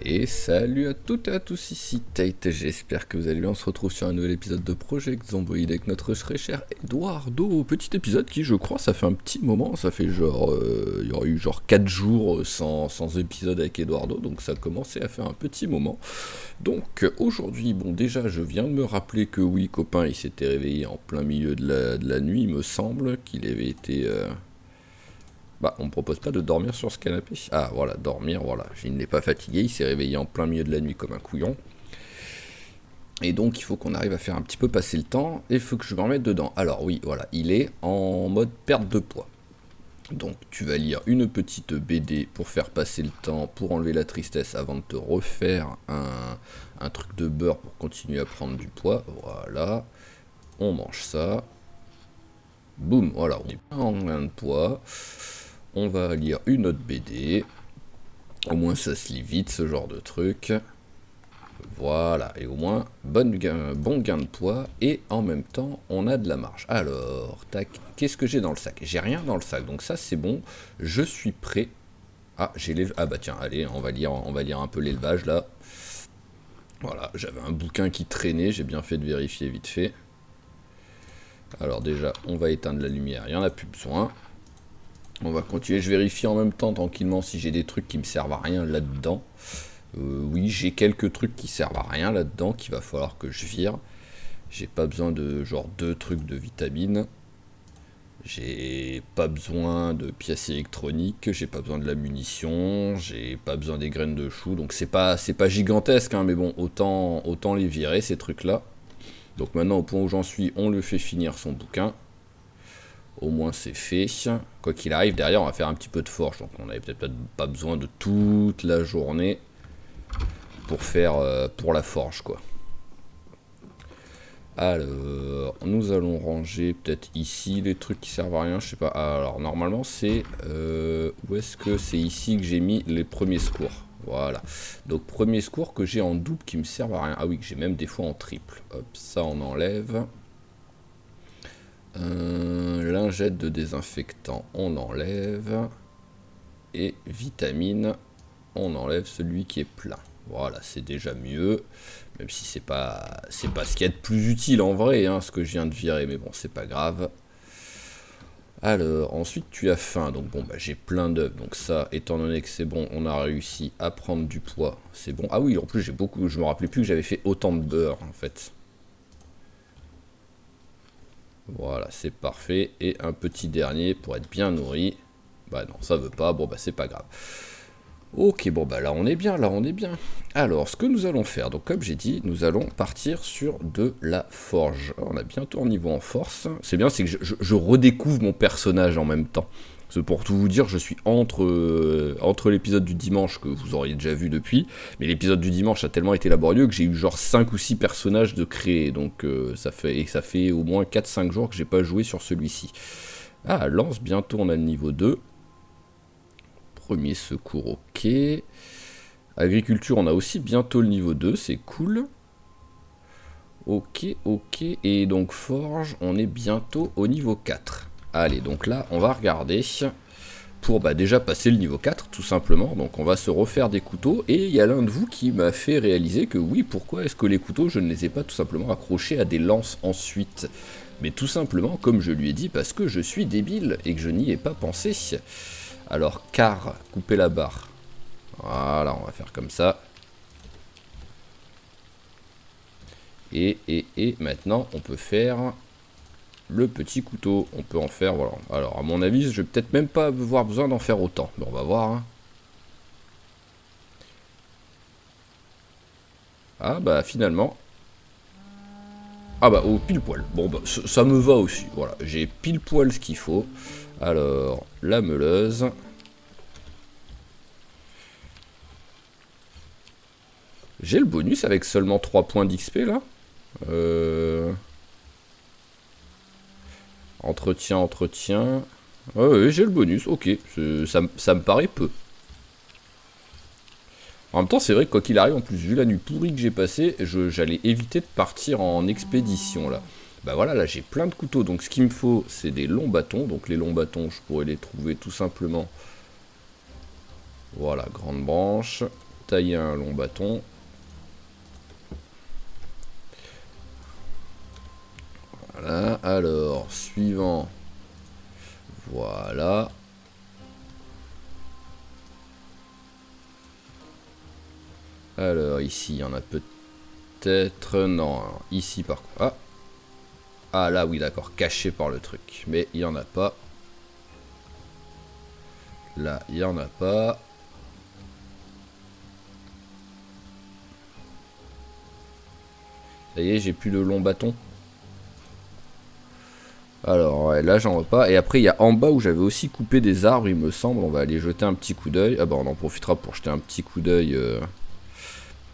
Et salut à toutes et à tous, ici Tate, j'espère que vous allez bien, on se retrouve sur un nouvel épisode de Project Zomboid avec notre très cher Eduardo. Petit épisode qui, je crois, ça fait un petit moment, ça fait genre, il y aurait eu genre 4 jours sans épisode avec Eduardo, donc ça commençait à faire un petit moment. Donc aujourd'hui, bon déjà je viens de me rappeler que oui, copain, il s'était réveillé en plein milieu de la nuit, il me semble, qu'il avait été... Bah, on me propose pas de dormir sur ce canapé. Ah, voilà, dormir, voilà. Il n'est pas fatigué, il s'est réveillé en plein milieu de la nuit comme un couillon. Et donc, il faut qu'on arrive à faire un petit peu passer le temps, et il faut que je me remette dedans. Alors oui, voilà, il est en mode perte de poids. Donc, tu vas lire une petite BD pour faire passer le temps, pour enlever la tristesse, avant de te refaire un truc de beurre pour continuer à prendre du poids. Voilà, on mange ça. Boum, voilà, on est en gain de poids. On va lire une autre BD. Au moins ça se lit vite, ce genre de truc. Voilà, et au moins bon gain de poids. Et en même temps, on a de la marge. Alors, tac, qu'est-ce que j'ai dans le sac? J'ai rien dans le sac, donc ça c'est bon. Je suis prêt. Ah, ah bah tiens, allez, on va lire un peu l'élevage là. Voilà, j'avais un bouquin qui traînait, j'ai bien fait de vérifier vite fait. Alors déjà, on va éteindre la lumière, il n'y en a plus besoin. On va continuer, je vérifie en même temps tranquillement si j'ai des trucs qui me servent à rien là-dedans. Oui, j'ai quelques trucs qui servent à rien là-dedans qu'il va falloir que je vire. J'ai pas besoin de genre 2 trucs de vitamines. J'ai pas besoin de pièces électroniques, j'ai pas besoin de la munition, j'ai pas besoin des graines de chou. Donc c'est pas gigantesque, hein, mais bon, autant les virer ces trucs-là. Donc maintenant au point où j'en suis, on le fait finir son bouquin. Au moins c'est fait. Quoi qu'il arrive, derrière on va faire un petit peu de forge. Donc on avait peut-être pas besoin de toute la journée pour faire pour la forge quoi. Alors, nous allons ranger peut-être ici les trucs qui servent à rien. Je sais pas. Alors normalement c'est où est-ce que c'est ici que j'ai mis les premiers secours. Voilà. Donc premier secours que j'ai en double qui me servent à rien. Ah oui, que j'ai même des fois en triple. Hop, ça on enlève. Lingette de désinfectant, on enlève. Et vitamine, on enlève celui qui est plein. Voilà, c'est déjà mieux. Même si c'est pas ce qu'il y a de plus utile en vrai, hein, ce que je viens de virer. Mais bon, c'est pas grave. Alors, ensuite tu as faim. Donc bon, bah, j'ai plein d'œufs. Donc ça, étant donné que c'est bon, on a réussi à prendre du poids. C'est bon. Ah oui, en plus j'ai beaucoup. Je me rappelais plus que j'avais fait autant de beurre en fait. Voilà, c'est parfait. Et un petit dernier pour être bien nourri. Bah non, ça veut pas. Bon, bah c'est pas grave. Ok, bon, bah là on est bien, là on est bien. Alors, ce que nous allons faire, donc comme j'ai dit, nous allons partir sur de la forge. On a bientôt un niveau en force. C'est bien, c'est que je redécouvre mon personnage en même temps. Pour tout vous dire, je suis entre l'épisode du dimanche que vous auriez déjà vu depuis, mais l'épisode du dimanche a tellement été laborieux que j'ai eu genre 5 ou 6 personnages de créer, donc ça fait au moins 4-5 jours que j'ai pas joué sur celui-ci. Ah, lance, bientôt on a le niveau 2. Premier secours, ok. Agriculture, on a aussi bientôt le niveau 2, c'est cool. Ok, ok, et donc forge, on est bientôt au niveau 4. Allez, donc là, on va regarder pour déjà passer le niveau 4, tout simplement. Donc on va se refaire des couteaux, et il y a l'un de vous qui m'a fait réaliser que oui, pourquoi est-ce que les couteaux, je ne les ai pas tout simplement accrochés à des lances ensuite? Mais tout simplement, comme je lui ai dit, parce que je suis débile, et que je n'y ai pas pensé. Alors, car, couper la barre. Voilà, on va faire comme ça. Et maintenant, on peut faire le petit couteau. On peut en faire, voilà. Alors, à mon avis, je vais peut-être même pas avoir besoin d'en faire autant. Mais on va voir. Hein. Ah, bah, finalement. Ah, bah, au pile poil. Bon, bah, ça me va aussi. Voilà, j'ai pile poil ce qu'il faut. Alors, la meuleuse. J'ai le bonus avec seulement 3 points d'XP là. Entretien, entretien. Ah ouais, j'ai le bonus, ok. Ça me paraît peu. En même temps, c'est vrai que quoi qu'il arrive, en plus, vu la nuit pourrie que j'ai passée, j'allais éviter de partir en expédition là. Bah voilà, là j'ai plein de couteaux, donc ce qu'il me faut c'est des longs bâtons. Donc les longs bâtons je pourrais les trouver tout simplement. Voilà, grande branche, tailler un long bâton. Voilà, alors, suivant. Voilà. Alors, ici, il y en a peut-être... Non, ici par contre... Ah. Ah, là, oui, d'accord, caché par le truc. Mais il n'y en a pas. Là, il n'y en a pas. Ça y est, j'ai plus de long bâton. Alors, ouais, là, j'en vois pas. Et après, il y a en bas où j'avais aussi coupé des arbres, il me semble. On va aller jeter un petit coup d'œil. Ah bah, on en profitera pour jeter un petit coup d'œil...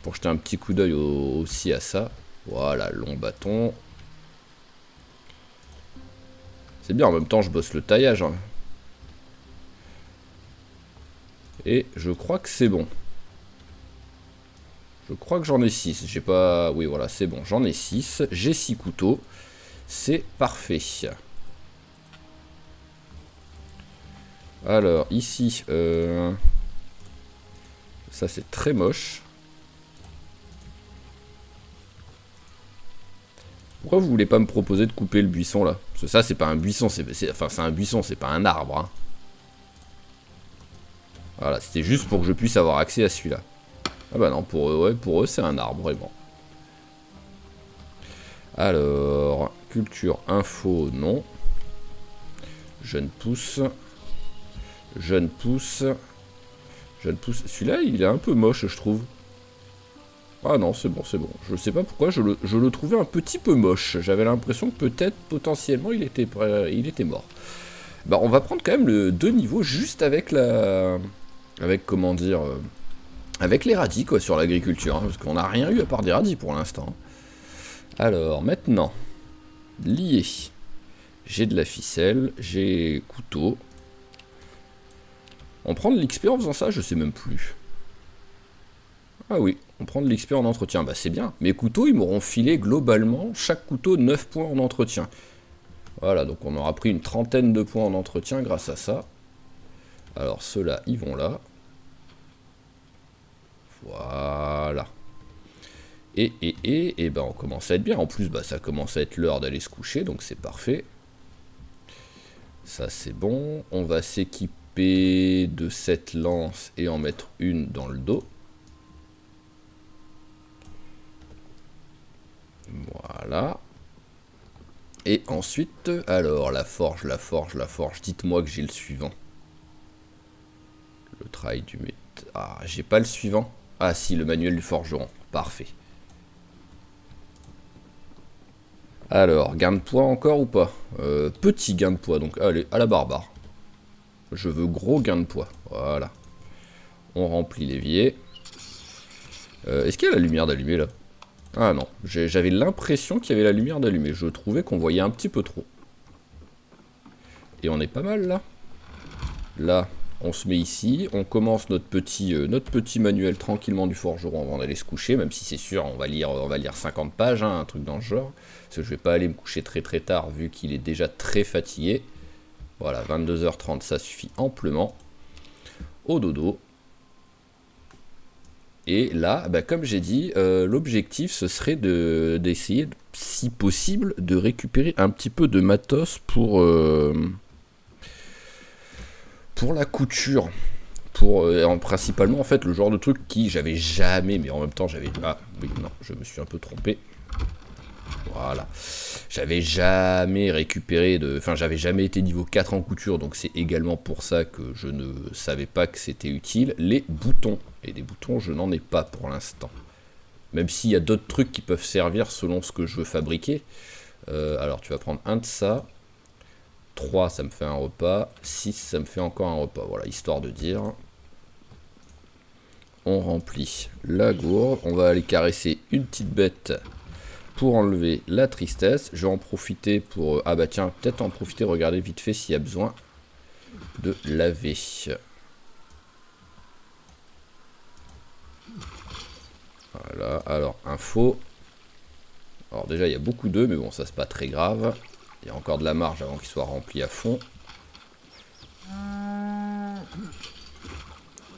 Pour jeter un petit coup d'œil aussi à ça. Voilà, long bâton. C'est bien, en même temps, je bosse le taillage. Hein. Et je crois que c'est bon. Je crois que j'en ai 6. J'ai pas... Oui, voilà, c'est bon. J'en ai 6. J'ai 6 couteaux. C'est parfait. Alors, ici... Ça, c'est très moche. Pourquoi vous voulez pas me proposer de couper le buisson, là? Parce que ça, c'est pas un buisson. Enfin, c'est un buisson, c'est pas un arbre. Hein. Voilà, c'était juste pour que je puisse avoir accès à celui-là. Ah bah non, pour eux, ouais, pour eux, c'est un arbre, vraiment. Alors, culture, info, non. Jeune pousse. Jeune pousse. Jeune pousse. Celui-là, il est un peu moche, je trouve. Ah non, c'est bon, c'est bon. Je sais pas pourquoi, je le trouvais un petit peu moche. J'avais l'impression que peut-être, potentiellement, il était mort. Bah, on va prendre quand même le 2 niveaux juste avec la... Avec, comment dire... avec les radis, quoi, sur l'agriculture. Hein, parce qu'on n'a rien eu à part des radis pour l'instant. Alors, maintenant... Lié. J'ai de la ficelle, j'ai couteau. On prend de l'XP en faisant ça, je sais même plus. Ah oui, on prend de l'XP en entretien, bah c'est bien. Mes couteaux, ils m'auront filé globalement, chaque couteau 9 points en entretien. Voilà, donc on aura pris une trentaine de points en entretien grâce à ça. Alors ceux-là, ils vont là. Voilà. Et ben on commence à être bien. En plus, bah ça commence à être l'heure d'aller se coucher, donc c'est parfait. Ça c'est bon. On va s'équiper de cette lance et en mettre une dans le dos. Voilà. Et ensuite, alors la forge, la forge, la forge. Dites-moi que j'ai le suivant. Le travail du métal. Ah, j'ai pas le suivant. Ah si, le manuel du forgeron. Parfait. Alors, gain de poids encore ou pas? Petit gain de poids, donc allez, à la barbare. Je veux gros gain de poids. Voilà. On remplit l'évier. Est-ce qu'il y a la lumière d'allumer là? Ah non, j'avais l'impression qu'il y avait la lumière d'allumer. Je trouvais qu'on voyait un petit peu trop. Et on est pas mal là. Là, on se met ici. On commence notre petit manuel tranquillement du forgeron avant d'aller se coucher. Même si c'est sûr, on va lire 50 pages, hein, un truc dans ce genre. Parce que je vais pas aller me coucher très très tard vu qu'il est déjà très fatigué. Voilà, 22h30, ça suffit amplement. Au dodo. Et là, bah, comme j'ai dit, l'objectif ce serait d'essayer, si possible, de récupérer un petit peu de matos pour la couture. Principalement en fait le genre de truc qui j'avais jamais, mais en même temps j'avais... Ah oui, non, je me suis un peu trompé. Voilà. J'avais jamais récupéré de... Enfin, j'avais jamais été niveau 4 en couture, donc c'est également pour ça que je ne savais pas que c'était utile. Les boutons. Et des boutons, je n'en ai pas pour l'instant. Même s'il y a d'autres trucs qui peuvent servir selon ce que je veux fabriquer. Alors, tu vas prendre un de ça. 3, ça me fait un repas. 6, ça me fait encore un repas. Voilà, histoire de dire. On remplit la gourde. On va aller caresser une petite bête pour enlever la tristesse. Je vais en profiter pour... Ah bah tiens, peut-être en profiter, regarder vite fait s'il y a besoin de laver. Voilà, alors info. Alors déjà il y a beaucoup d'œufs, mais bon ça c'est pas très grave. Il y a encore de la marge avant qu'il soit rempli à fond.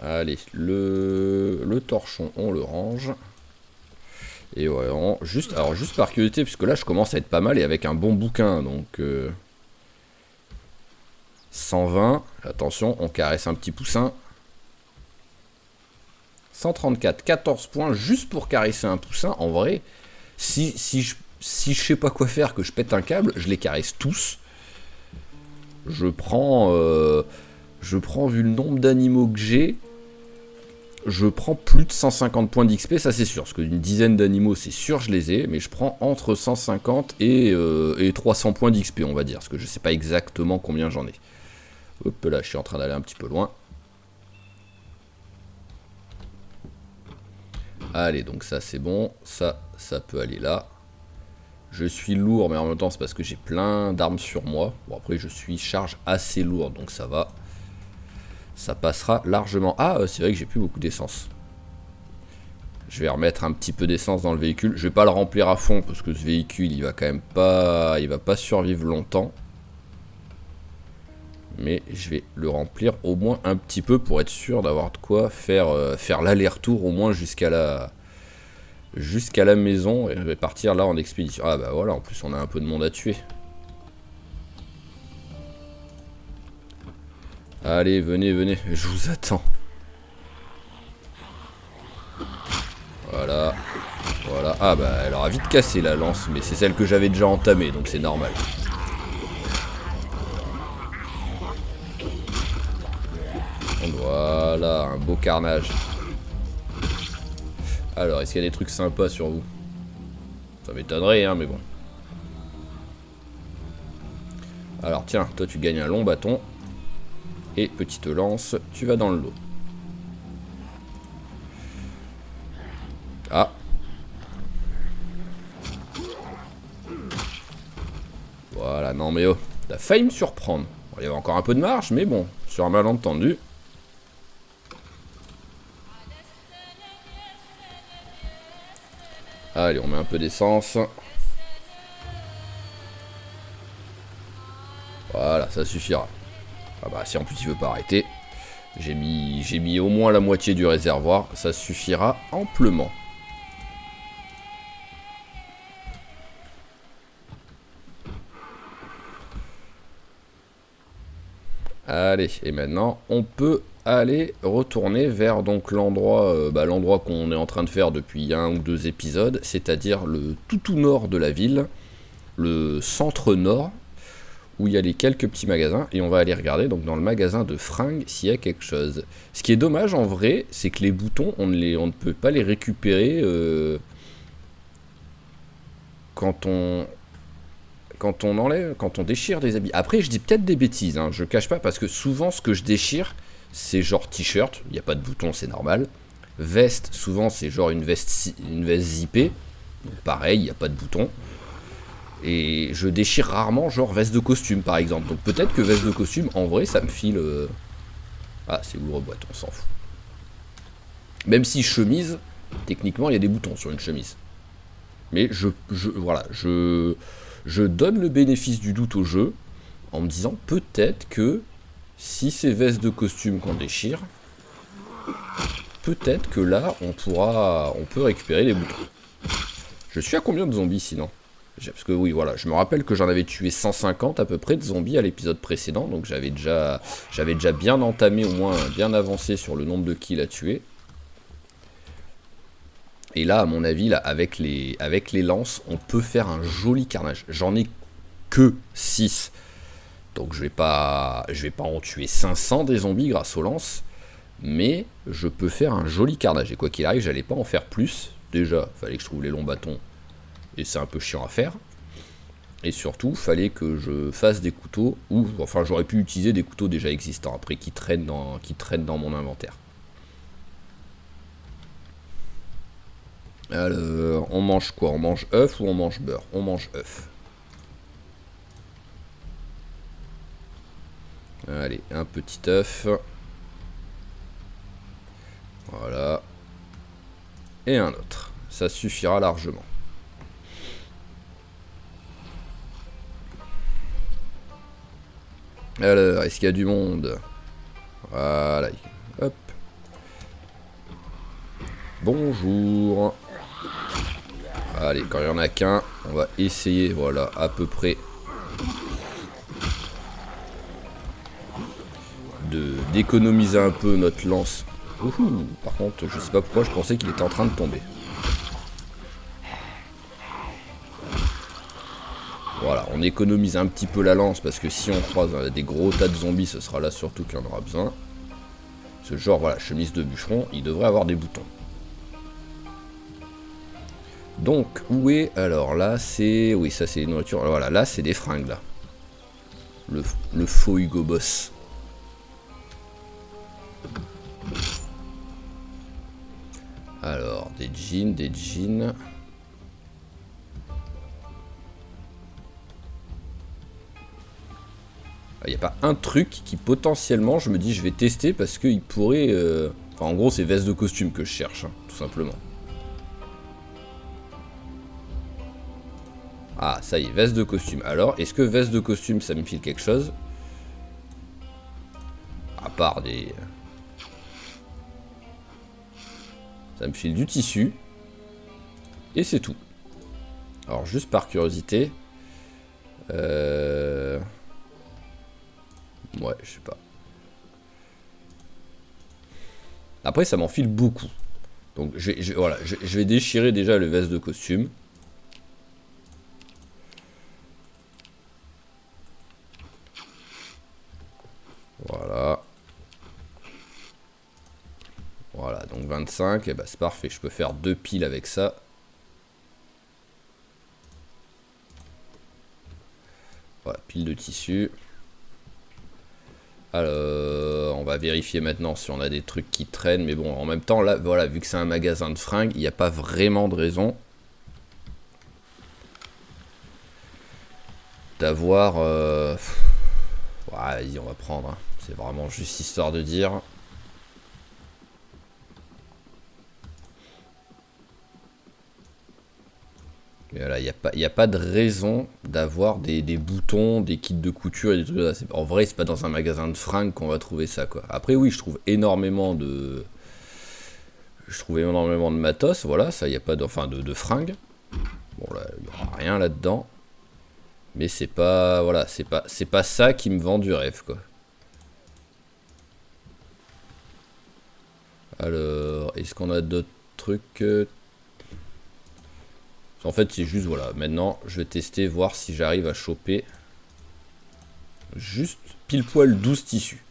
Allez, le torchon on le range. Et ouais, juste par curiosité, puisque là je commence à être pas mal et avec un bon bouquin, donc 120, attention, on caresse un petit poussin. 134, 14 points juste pour caresser un poussin. En vrai, si je sais pas quoi faire, que je pète un câble, je les caresse tous. Je prends, vu le nombre d'animaux que j'ai, je prends plus de 150 points d'XP, ça c'est sûr. Parce qu'une dizaine d'animaux, c'est sûr, je les ai. Mais je prends entre 150 et 300 points d'XP, on va dire. Parce que je sais pas exactement combien j'en ai. Hop là, je suis en train d'aller un petit peu loin. Allez, donc ça c'est bon. Ça peut aller là. Je suis lourd, mais en même temps c'est parce que j'ai plein d'armes sur moi. Bon après je suis charge assez lourde, donc ça va. Ça passera largement. Ah, c'est vrai que j'ai plus beaucoup d'essence. Je vais remettre un petit peu d'essence dans le véhicule. Je vais pas le remplir à fond parce que ce véhicule il va quand même pas, il va pas survivre longtemps. Mais je vais le remplir au moins un petit peu pour être sûr d'avoir de quoi faire l'aller-retour au moins jusqu'à la maison. Et je vais partir là en expédition. Ah bah voilà, en plus on a un peu de monde à tuer. Allez, venez, je vous attends. Voilà. Ah bah elle aura vite cassé la lance, mais c'est celle que j'avais déjà entamée, donc c'est normal. Voilà, un beau carnage. Alors, est-ce qu'il y a des trucs sympas sur vous? Ça m'étonnerait, hein, mais bon. Alors tiens, toi tu gagnes un long bâton. Et petite lance, tu vas dans le lot. Ah. Voilà, non mais oh, t'as failli me surprendre. Bon, il y avait encore un peu de marge, mais bon, sur un malentendu. Allez, on met un peu d'essence. Voilà, ça suffira. Ah bah si en plus il veut pas arrêter. J'ai mis au moins la moitié du réservoir, ça suffira amplement. Allez, et maintenant on peut aller retourner vers donc l'endroit qu'on est en train de faire depuis un ou deux épisodes, c'est-à-dire le tout nord de la ville, le centre nord, où il y a les quelques petits magasins, et on va aller regarder donc dans le magasin de fringues s'il y a quelque chose. Ce qui est dommage en vrai, c'est que les boutons, on ne peut pas les récupérer quand on déchire des habits. Après, je dis peut-être des bêtises, hein, je cache pas, parce que souvent ce que je déchire, c'est genre t-shirt, il n'y a pas de bouton, c'est normal. Veste, souvent c'est genre une veste zippée, donc pareil, il n'y a pas de bouton. Et je déchire rarement genre veste de costume par exemple. Donc peut-être que veste de costume, en vrai, ça me file... Ah, c'est ouvre-boîte, on s'en fout. Même si chemise, techniquement, il y a des boutons sur une chemise. Mais je donne le bénéfice du doute au jeu en me disant peut-être que si c'est veste de costume qu'on déchire, peut-être que là, on peut récupérer les boutons. Je suis à combien de zombies sinon ? Parce que oui, voilà, je me rappelle que j'en avais tué 150 à peu près de zombies à l'épisode précédent, donc j'avais déjà bien entamé, au moins bien avancé sur le nombre de kills à tuer. Et là, à mon avis, là, avec les lances, on peut faire un joli carnage. J'en ai que 6, donc je vais pas en tuer 500 des zombies grâce aux lances, mais je peux faire un joli carnage. Et quoi qu'il arrive, j'allais pas en faire plus. Déjà, fallait que je trouve les longs bâtons. Et c'est un peu chiant à faire. Et surtout, fallait que je fasse des couteaux, ou enfin j'aurais pu utiliser des couteaux déjà existants après qui traînent dans mon inventaire. Alors, on mange quoi? On mange œuf ou on mange beurre? On mange œuf. Allez, un petit œuf. Voilà. Et un autre. Ça suffira largement. Alors, est-ce qu'il y a du monde? Voilà. Hop. Bonjour. Allez, quand il n'y en a qu'un, on va essayer, voilà, à peu près d'économiser un peu notre lance. Ouhou, par contre, je sais pas pourquoi je pensais qu'il était en train de tomber. Voilà, on économise un petit peu la lance parce que si on croise des gros tas de zombies, ce sera là surtout qu'il y en aura besoin. Ce genre, voilà, chemise de bûcheron, il devrait avoir des boutons. Donc, où est... Alors là, c'est... Oui, ça c'est nourriture. Alors, voilà, là c'est des fringues, là. Le faux Hugo Boss. Alors, des jeans, des jeans... Il n'y a pas un truc qui potentiellement, je me dis, je vais tester parce qu'il pourrait... Enfin, en gros, c'est veste de costume que je cherche, hein, tout simplement. Ah, ça y est, veste de costume. Alors, est-ce que veste de costume, ça me file quelque chose? À part des... Ça me file du tissu. Et c'est tout. Alors, juste par curiosité... Ouais, je sais pas. Après, ça m'en file beaucoup. Donc, voilà, je vais déchirer déjà le veste de costume. Voilà. Voilà, donc 25, et bah c'est parfait. Je peux faire 2 piles avec ça. Voilà, pile de tissu. Alors, on va vérifier maintenant si on a des trucs qui traînent. Mais bon, en même temps, là, voilà, vu que c'est un magasin de fringues, il n'y a pas vraiment de raison d'avoir... Ouais, vas-y, on va prendre. Hein. C'est vraiment juste histoire de dire. Mais voilà, il n'y a pas de raison d'avoir des boutons, des kits de couture et des trucs comme ça. En vrai, c'est pas dans un magasin de fringues qu'on va trouver ça, quoi. Après, oui, je trouve énormément de matos, voilà, ça, il n'y a pas de... Enfin, de fringues. Bon, là, il n'y aura rien là-dedans. Mais c'est pas... Voilà, c'est pas ça qui me vend du rêve, quoi. Alors, est-ce qu'on a d'autres trucs En fait, c'est juste, voilà, maintenant, je vais tester, voir si j'arrive à choper juste pile poil 12 tissus.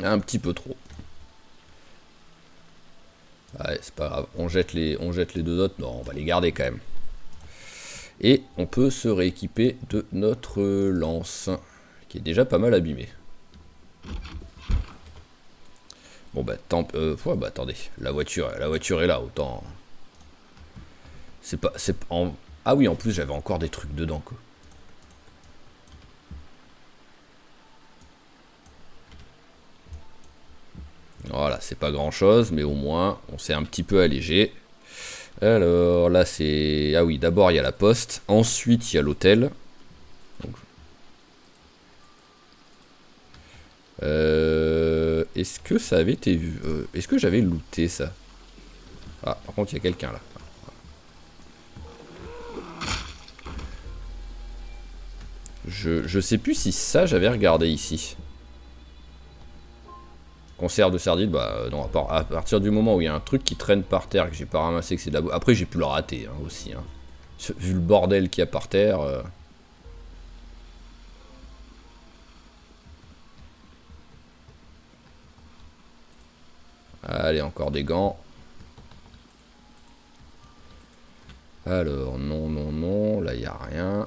Un petit peu trop. Ouais, c'est pas grave, on jette les 2 autres, non, on va les garder quand même. Et on peut se rééquiper de notre lance, qui est déjà pas mal abîmée. Bon bah, ouais, bah attendez, la voiture est là, autant... Ah oui, en plus j'avais encore des trucs dedans, quoi. Voilà, c'est pas grand chose, mais au moins on s'est un petit peu allégé. Alors là c'est... Ah oui, d'abord il y a la poste, ensuite il y a l'hôtel. Est-ce que ça avait été vu est-ce que j'avais looté ça? Ah, par contre il y a quelqu'un là. Je sais plus si ça j'avais regardé ici. Conserve de sardines, bah non, à partir du moment où il y a un truc qui traîne par terre que j'ai pas ramassé, que c'est de la boue. Après j'ai pu le rater hein, aussi. Hein. Vu le bordel qu'il y a par terre. Allez, encore des gants. Alors, non, non, non, là il n'y a rien.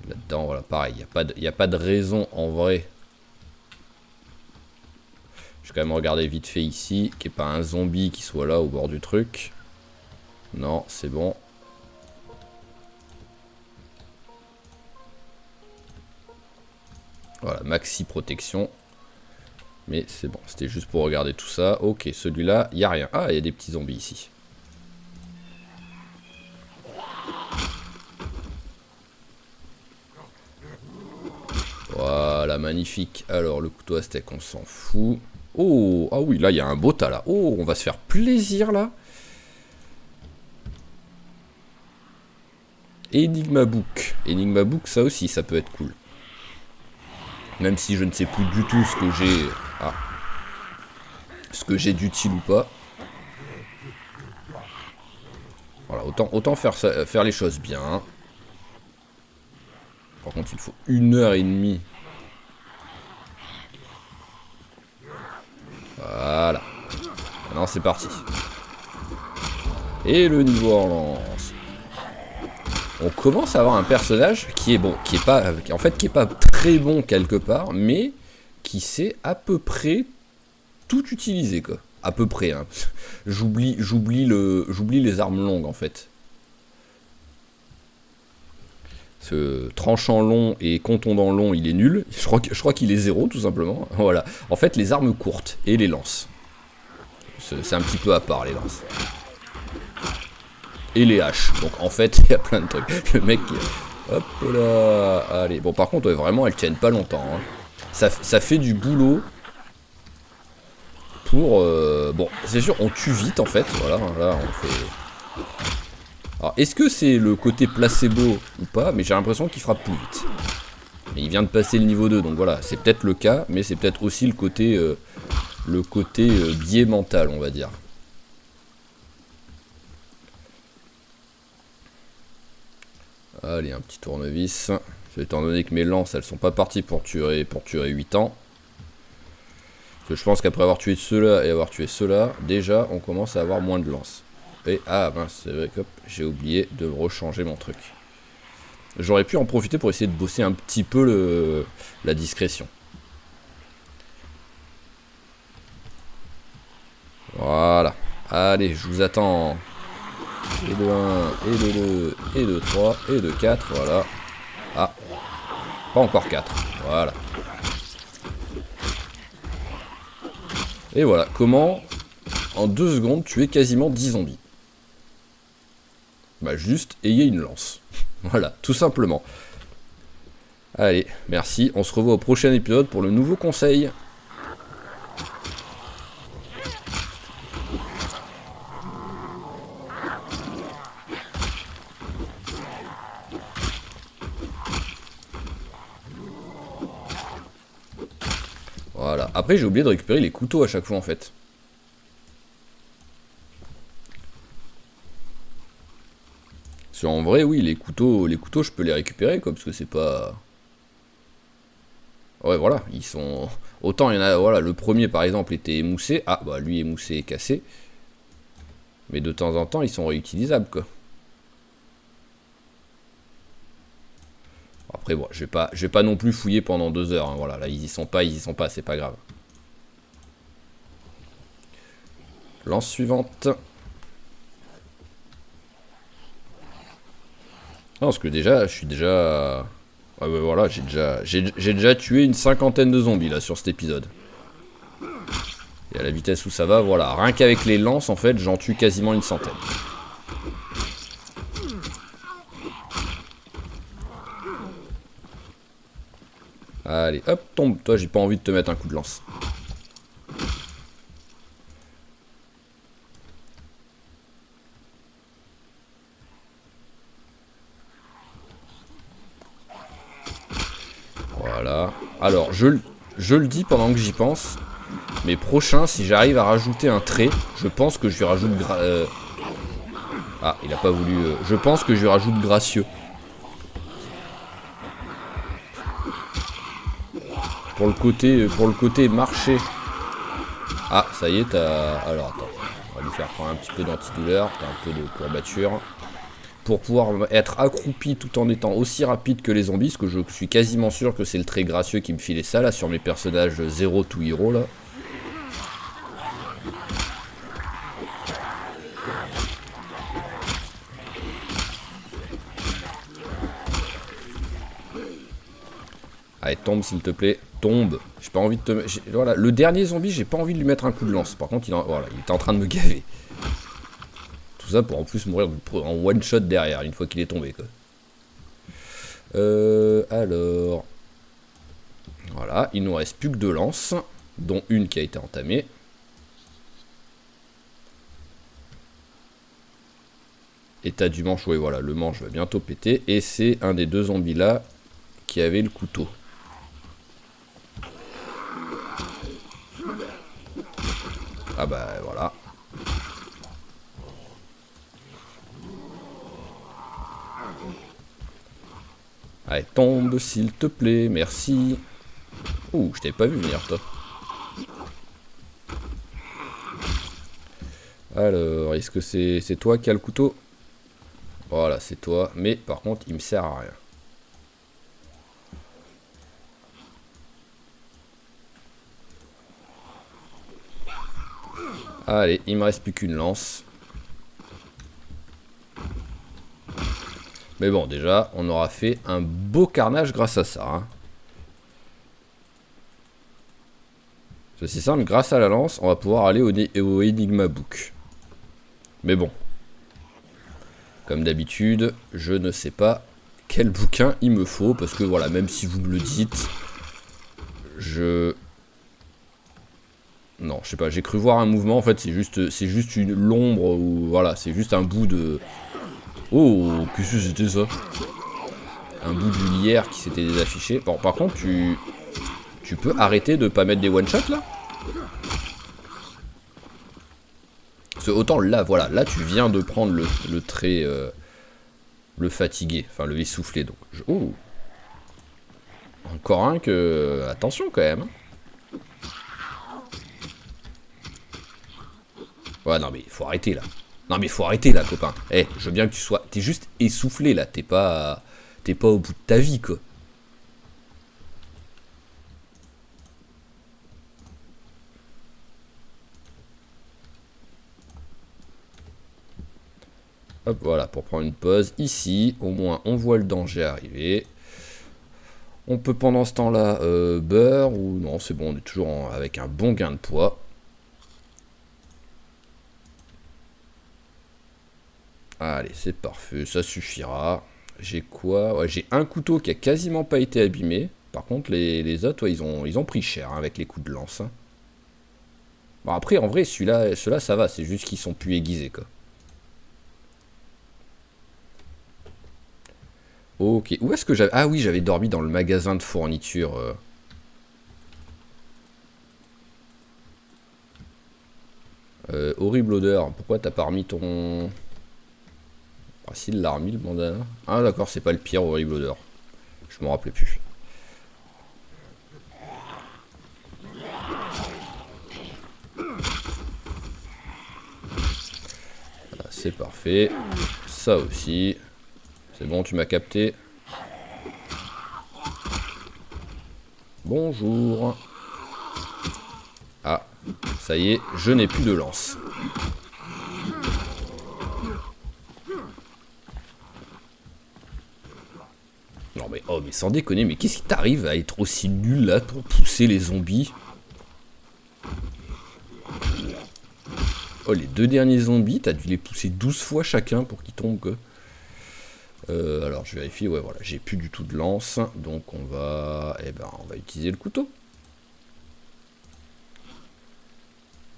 Là-dedans, voilà, pareil, il n'y a pas de raison en vrai. Je vais quand même regarder vite fait ici, qu'il n'y ait pas un zombie qui soit là au bord du truc. Non, c'est bon. Voilà, maxi protection. Mais c'est bon, c'était juste pour regarder tout ça. Ok, celui-là, il n'y a rien. Ah, il y a des petits zombies ici. Voilà, magnifique. Alors, le couteau à steak, on s'en fout. Oh, ah oui, là, il y a un beau tas, là. Oh, on va se faire plaisir, là. Enigma Book. Enigma Book, ça aussi, ça peut être cool. Même si je ne sais plus du tout ce que j'ai... Ah. Ce que j'ai d'utile ou pas. Voilà, autant faire les choses bien. Par contre, il faut 1h30. Voilà. Maintenant, c'est parti. Et le niveau en lance. On commence à avoir un personnage qui est bon, qui est pas, en fait, qui est pas très bon quelque part, mais qui sait à peu près tout utiliser, quoi. À peu près, hein. J'oublie les armes longues, en fait. Ce tranchant long et contondant long, il est nul. Je crois qu'il est 0, tout simplement. Voilà. En fait, les armes courtes et les lances. C'est un petit peu à part, les lances. Et les haches. Donc, en fait, il y a plein de trucs. Le mec, hop là. Allez. Bon, par contre, ouais, vraiment, elles tiennent pas longtemps. Hein. Ça fait du boulot. Pour... bon, c'est sûr, on tue vite, en fait. Voilà, là, on fait... Alors, est-ce que c'est le côté placebo ou pas? Mais j'ai l'impression qu'il frappe plus vite. Et il vient de passer le niveau 2, donc voilà, c'est peut-être le cas, mais c'est peut-être aussi le côté biais mental, on va dire. Allez, un petit tournevis. Étant donné que mes lances, elles sont pas parties pour tuer 8 ans. Parce que je pense qu'après avoir tué ceux-là et avoir tué ceux-là, déjà, on commence à avoir moins de lances. Et ah mince, c'est vrai que j'ai oublié de rechanger mon truc. J'aurais pu en profiter pour essayer de bosser un petit peu la discrétion. Voilà. Allez, je vous attends. Et de 1, et de 2, et de 3, et de 4, voilà. Ah, pas encore 4, voilà. Et voilà, comment, en 2 secondes, tuer quasiment 10 zombies. Bah juste, ayez une lance. Voilà, tout simplement. Allez, merci. On se revoit au prochain épisode pour le nouveau conseil. Voilà. Après, j'ai oublié de récupérer les couteaux à chaque fois, en fait. En vrai, oui, les couteaux, je peux les récupérer, quoi, parce que c'est pas... Ouais, voilà, ils sont... Autant il y en a, voilà, le premier, par exemple, était émoussé. Ah, bah, lui, émoussé et cassé. Mais de temps en temps, ils sont réutilisables, quoi. Après, bon, je vais pas non plus fouiller pendant 2 heures, hein, voilà, là, ils y sont pas, c'est pas grave. Lance suivante. Non, parce que déjà, je suis déjà... Ouais, ouais, voilà, j'ai déjà tué une 50aine de zombies, là, sur cet épisode. Et à la vitesse où ça va, voilà, rien qu'avec les lances, en fait, j'en tue quasiment une 100aine. Allez, hop, tombe. Toi, j'ai pas envie de te mettre un coup de lance. Voilà. Alors, je le dis pendant que j'y pense. Mais prochain, si j'arrive à rajouter un trait, je pense que je lui rajoute... Ah, il a pas voulu... Je pense que je lui rajoute gracieux. Pour le côté marché. Ah, ça y est, t'as... Alors, attends. On va lui faire prendre un petit peu d'antidouleur. T'as un peu de courbature. Pour pouvoir être accroupi tout en étant aussi rapide que les zombies, parce que je suis quasiment sûr que c'est le trait gracieux qui me filait ça, là, sur mes personnages 0 to hero, là. Allez, tombe s'il te plaît, tombe. J'ai pas envie de te... Voilà, le dernier zombie, j'ai pas envie de lui mettre un coup de lance. Par contre, voilà, il est en train de me gaver. Tout ça pour en plus mourir en one shot derrière, une fois qu'il est tombé, quoi. Alors... Voilà, il nous reste plus que 2 lances, dont une qui a été entamée. État du manche, oui voilà, le manche va bientôt péter. Et c'est un des 2 zombies là qui avait le couteau. Ah bah voilà. Allez, tombe s'il te plaît, merci. Ouh, je t'avais pas vu venir toi. Alors, est-ce que c'est toi qui as le couteau? Voilà, c'est toi, mais par contre, il me sert à rien. Allez, il me reste plus qu'une lance. Mais bon, déjà, on aura fait un beau carnage grâce à ça. Hein. C'est simple, grâce à la lance, on va pouvoir aller au Enigma Book. Mais bon, comme d'habitude, je ne sais pas quel bouquin il me faut, parce que voilà, même si vous me le dites, non, je sais pas, j'ai cru voir un mouvement, en fait, c'est juste une l'ombre, ou voilà, c'est juste un bout de... Oh, qu'est-ce que c'était ça? Un bout du lierre qui s'était désaffiché. Bon, par contre, tu peux arrêter de pas mettre des one-shots, là? Parce que autant là, voilà, là, tu viens de prendre le trait... le fatigué, enfin, le essoufflé, donc... Oh! Encore un que... Attention, quand même, hein. Ouais, non, mais faut arrêter, là. Non, mais faut arrêter, là, copain. Eh, je veux bien que tu sois... T'es juste essoufflé, là. T'es pas au bout de ta vie, quoi. Hop, voilà, pour prendre une pause. Ici, au moins, on voit le danger arriver. On peut, pendant ce temps-là, beurre ou... Non, c'est bon, on est toujours avec un bon gain de poids. Allez, c'est parfait, ça suffira. J'ai quoi? Ouais, j'ai un couteau qui a quasiment pas été abîmé. Par contre, les autres, ouais, ils ont pris cher hein, avec les coups de lance. Hein. Bon, après, en vrai, ceux-là, ça va. C'est juste qu'ils sont plus aiguisés, quoi. Ok. Où est-ce que j'avais... Ah oui, j'avais dormi dans le magasin de fourniture. Horrible odeur. Pourquoi t'as pas remis ton... Ah, s'il l'a remis, le bandana. Ah, d'accord, c'est pas le pire, horrible odeur. Je m'en rappelais plus. Voilà, c'est parfait. Ça aussi. C'est bon, tu m'as capté. Bonjour. Ah, ça y est, je n'ai plus de lance. Non mais, oh mais sans déconner, mais qu'est-ce qui t'arrive à être aussi nul là pour pousser les zombies? Oh, les 2 derniers zombies, t'as dû les pousser 12 fois chacun pour qu'ils tombent, quoi. Alors, je vérifie, ouais, voilà, j'ai plus du tout de lance, donc on va utiliser le couteau.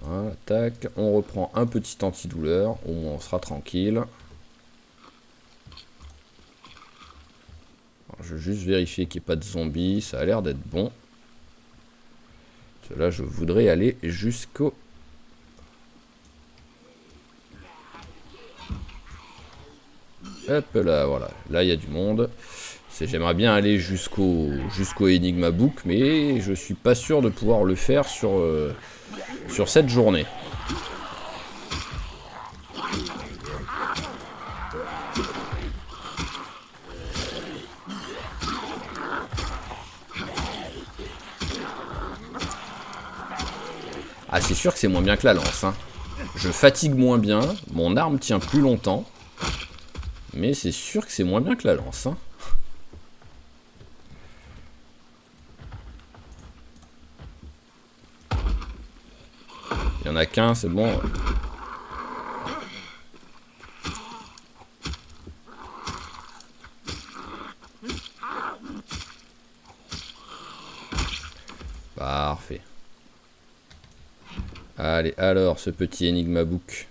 Voilà, tac, on reprend un petit antidouleur, au moins on sera tranquille. Alors, je veux juste vérifier qu'il n'y ait pas de zombies, ça a l'air d'être bon. Parce que là, je voudrais aller jusqu'au... Hop là, voilà. Là, il y a du monde. J'aimerais bien aller jusqu'au Enigma Book, mais je suis pas sûr de pouvoir le faire sur cette journée. Ah, c'est sûr que c'est moins bien que la lance. Hein. Je fatigue moins bien, mon arme tient plus longtemps. Mais c'est sûr que c'est moins bien que la lance. Hein. Il y en a qu'un, c'est bon. Parfait. Allez, alors, ce petit Enigma Book.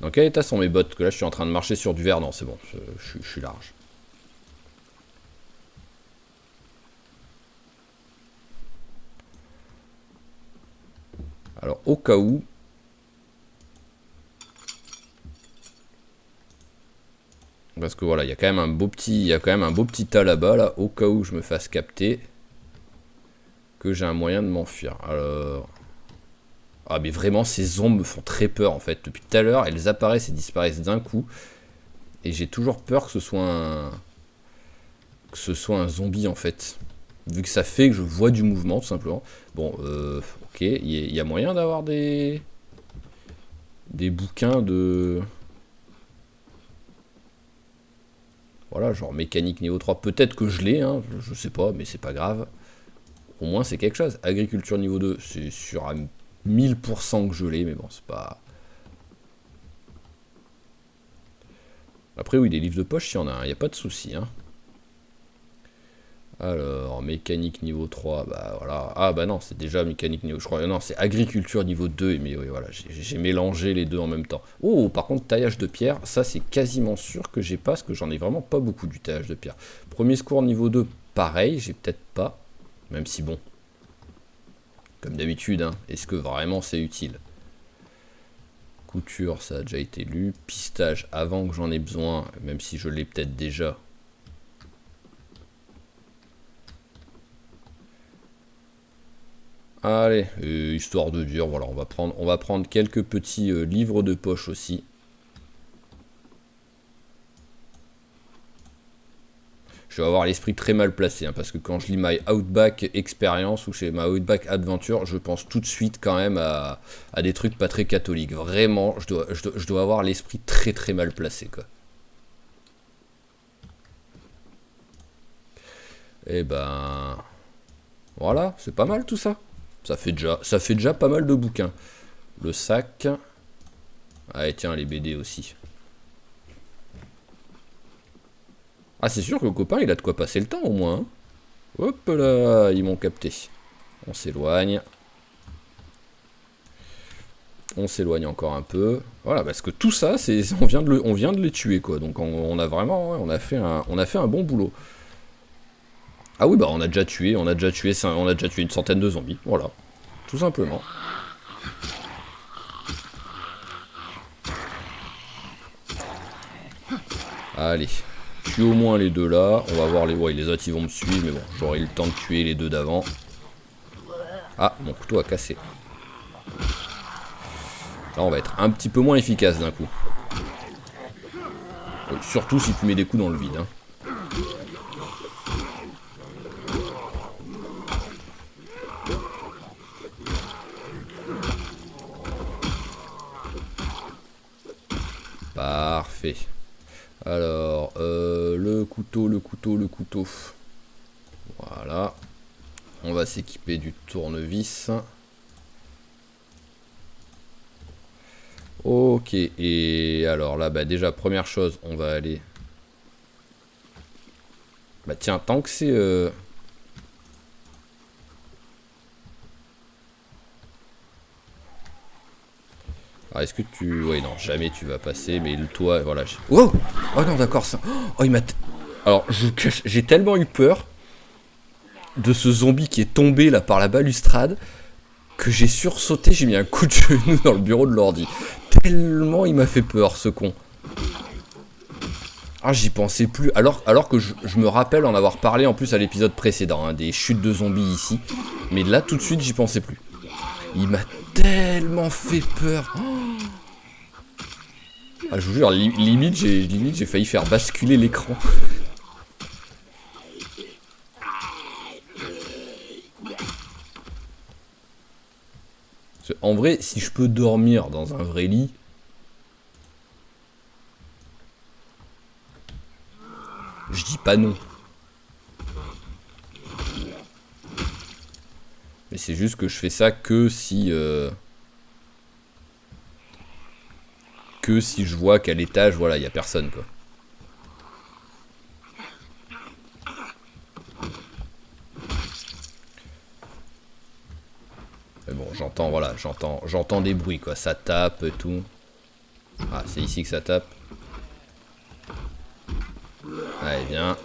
Dans quel état sont mes bottes? Parce que là, je suis en train de marcher sur du verre. Non, c'est bon, je suis large. Alors, au cas où... Parce que voilà, il y a quand même un beau petit tas là-bas, là, au cas où je me fasse capter. Que j'ai un moyen de m'enfuir. Alors... Ah mais vraiment, ces ombres me font très peur en fait. Depuis tout à l'heure, elles apparaissent et disparaissent d'un coup. Et j'ai toujours peur que ce soit un zombie en fait. Vu que ça fait que je vois du mouvement tout simplement. Bon, ok, il y a moyen d'avoir des bouquins de... Voilà, genre mécanique niveau 3. Peut-être que je l'ai, hein, je sais pas, mais c'est pas grave. Au moins c'est quelque chose. Agriculture niveau 2, c'est sûr à 1000% que je l'ai, mais bon, c'est pas... Après oui, des livres de poche, il y en a un, il n'y a pas de souci. Hein. Alors, mécanique niveau 3, bah voilà. Ah bah non, c'est déjà mécanique niveau... Je crois, non, c'est agriculture niveau 2, mais oui, voilà, j'ai mélangé les deux en même temps. Oh, par contre, taillage de pierre, ça c'est quasiment sûr que j'ai pas, parce que j'en ai vraiment pas beaucoup du taillage de pierre. Premier secours niveau 2, pareil, j'ai peut-être pas, même si bon... Comme d'habitude, hein, est-ce que vraiment c'est utile? Couture, ça a déjà été lu. Pistage, avant que j'en ai besoin, même si je l'ai peut-être déjà. Allez, histoire de dire, voilà, on va prendre quelques petits livres de poche aussi. Je vais avoir l'esprit très mal placé, hein, parce que quand je lis My Outback Experience ou chez My Outback Adventure, je pense tout de suite quand même à des trucs pas très catholiques. Vraiment, je dois avoir l'esprit très très mal placé, quoi. Et ben... Voilà, c'est pas mal tout ça. Ça fait déjà pas mal de bouquins. Le sac... Ah et tiens, les BD aussi. Ah, c'est sûr que le copain, il a de quoi passer le temps, au moins. Hein. Hop là, ils m'ont capté. On s'éloigne. On s'éloigne encore un peu. Voilà, parce que tout ça, on vient de les tuer, quoi. Donc on a vraiment... Ouais, on a fait un bon boulot. Ah oui, bah on a déjà tué une centaine de zombies. Voilà. Tout simplement. Allez. Tue au moins les deux là. On va voir les... Ouais, les autres, ils vont me suivre, mais bon, j'aurai eu le temps de tuer les deux d'avant. Ah, mon couteau a cassé. Là, on va être un petit peu moins efficace d'un coup. Surtout si tu mets des coups dans le vide. Hein. Parfait. Alors, le couteau. Voilà. On va s'équiper du tournevis. Ok, et alors là, bah déjà, première chose, on va aller... Bah tiens, tant que c'est... Alors, est-ce que tu... Ouais, non, jamais tu vas passer, mais le toit, voilà. Oh. Oh non, d'accord, ça... Oh, il m'a... Alors, j'ai tellement eu peur de ce zombie qui est tombé là par la balustrade que j'ai sursauté, j'ai mis un coup de genou dans le bureau de l'ordi. Tellement il m'a fait peur, ce con. Ah, j'y pensais plus. Alors que je me rappelle en avoir parlé en plus à l'épisode précédent, hein, des chutes de zombies ici. Mais là, tout de suite, j'y pensais plus. Il m'a tellement fait peur. Oh. Ah, je vous jure, limite, j'ai failli faire basculer l'écran. En vrai, si je peux dormir dans un vrai lit... Je dis pas non. Mais c'est juste que je fais ça que si... que si je vois qu'à l'étage, voilà, il n'y a personne, quoi. Mais bon, j'entends, voilà, j'entends des bruits, quoi. Ça tape et tout. Ah, c'est ici que ça tape. Allez, viens.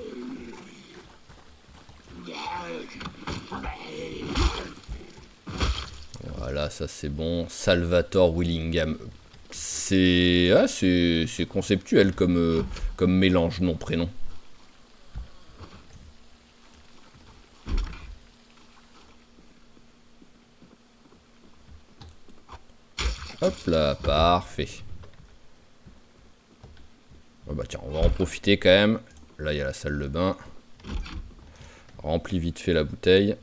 Voilà, ça c'est bon. Salvatore Willingham. C'est conceptuel comme mélange nom-prénom. Hop là, parfait. Oh bah tiens, on va en profiter quand même. Là, il y a la salle de bain. Remplis vite fait la bouteille.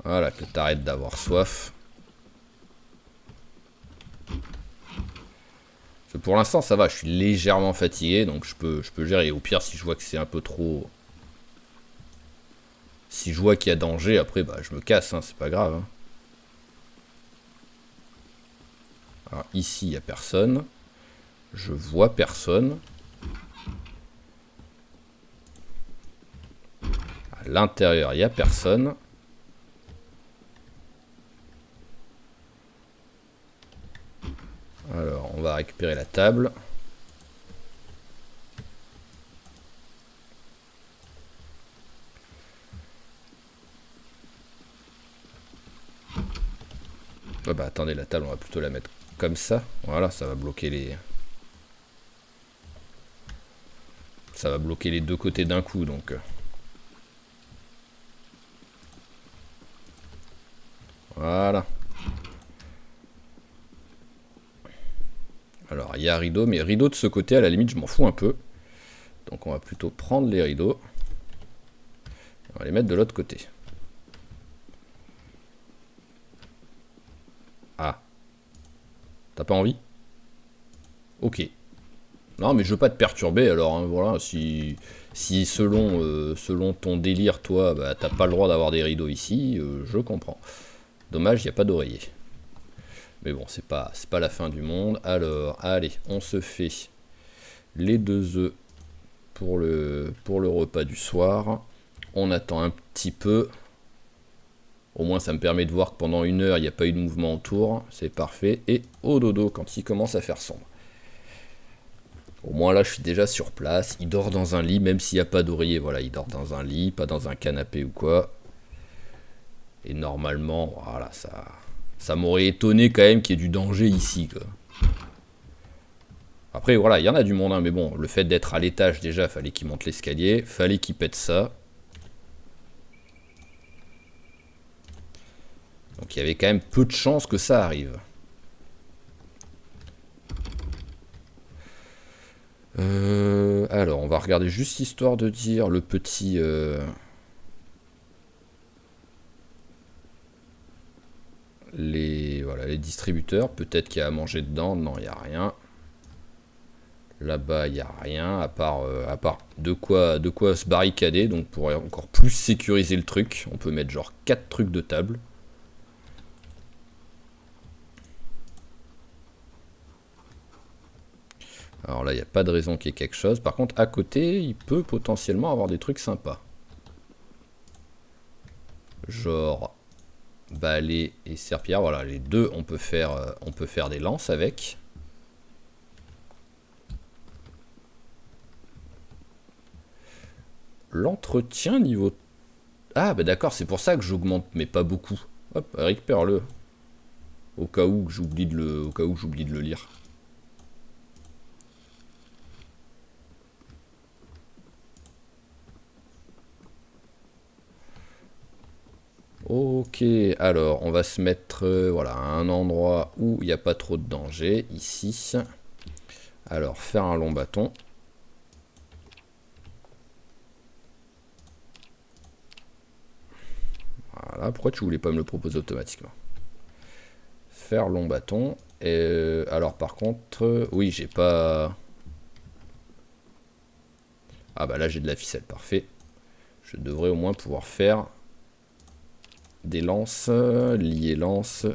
Voilà, que t'arrêtes d'avoir soif. Pour l'instant, ça va, je suis légèrement fatigué, donc je peux gérer. Au pire, si je vois que c'est un peu trop... Si je vois qu'il y a danger, après, bah, je me casse, hein, c'est pas grave. Hein. Alors, ici, il n'y a personne. Je vois personne. À l'intérieur, il n'y a personne. Alors, on va récupérer la table. Oh bah attendez, la table, on va plutôt la mettre comme ça. Voilà, ça va bloquer les... Ça va bloquer les deux côtés d'un coup, donc... Voilà. Alors, il y a rideau, mais rideau de ce côté, à la limite, je m'en fous un peu. Donc, on va plutôt prendre les rideaux. On va les mettre de l'autre côté. Ah. T'as pas envie? Ok. Non, mais je veux pas te perturber, alors, hein, voilà, si selon ton délire, toi, bah, t'as pas le droit d'avoir des rideaux ici, je comprends. Dommage, il n'y a pas d'oreiller. Mais bon, c'est pas la fin du monde. Alors, allez, on se fait les 2 œufs pour le repas du soir. On attend un petit peu. Au moins, ça me permet de voir que pendant 1 heure, il n'y a pas eu de mouvement autour. C'est parfait. Et au dodo, quand il commence à faire sombre. Au moins, là, je suis déjà sur place. Il dort dans un lit, même s'il n'y a pas d'oreiller. Voilà, il dort dans un lit, pas dans un canapé ou quoi. Et normalement, voilà, ça m'aurait étonné quand même qu'il y ait du danger ici, quoi. Après, voilà, il y en a du monde, hein, mais bon, le fait d'être à l'étage, déjà, fallait qu'il monte l'escalier, fallait qu'il pète ça. Donc il y avait quand même peu de chances que ça arrive. Alors, on va regarder juste histoire de dire le petit... voilà, les distributeurs, peut-être qu'il y a à manger dedans. Non, il n'y a rien. Là-bas, il n'y a rien, à part de quoi se barricader. Donc pour encore plus sécuriser le truc, on peut mettre genre 4 trucs de table. Alors là, il n'y a pas de raison qu'il y ait quelque chose. Par contre, à côté, il peut potentiellement avoir des trucs sympas. Genre balai et serpillère. Voilà, les deux, on peut faire des lances avec. L'entretien niveau... Ah, bah d'accord, c'est pour ça que j'augmente, mais pas beaucoup. Hop, récupère-le. Au cas où j'oublie de le lire. Ok, alors on va se mettre voilà, à un endroit où il n'y a pas trop de danger, ici. Alors, faire un long bâton. Voilà, pourquoi tu voulais pas me le proposer automatiquement? Faire long bâton. Et, alors par contre, oui, j'ai pas... Ah bah là j'ai de la ficelle, parfait. Je devrais au moins pouvoir faire des lances, lier lances.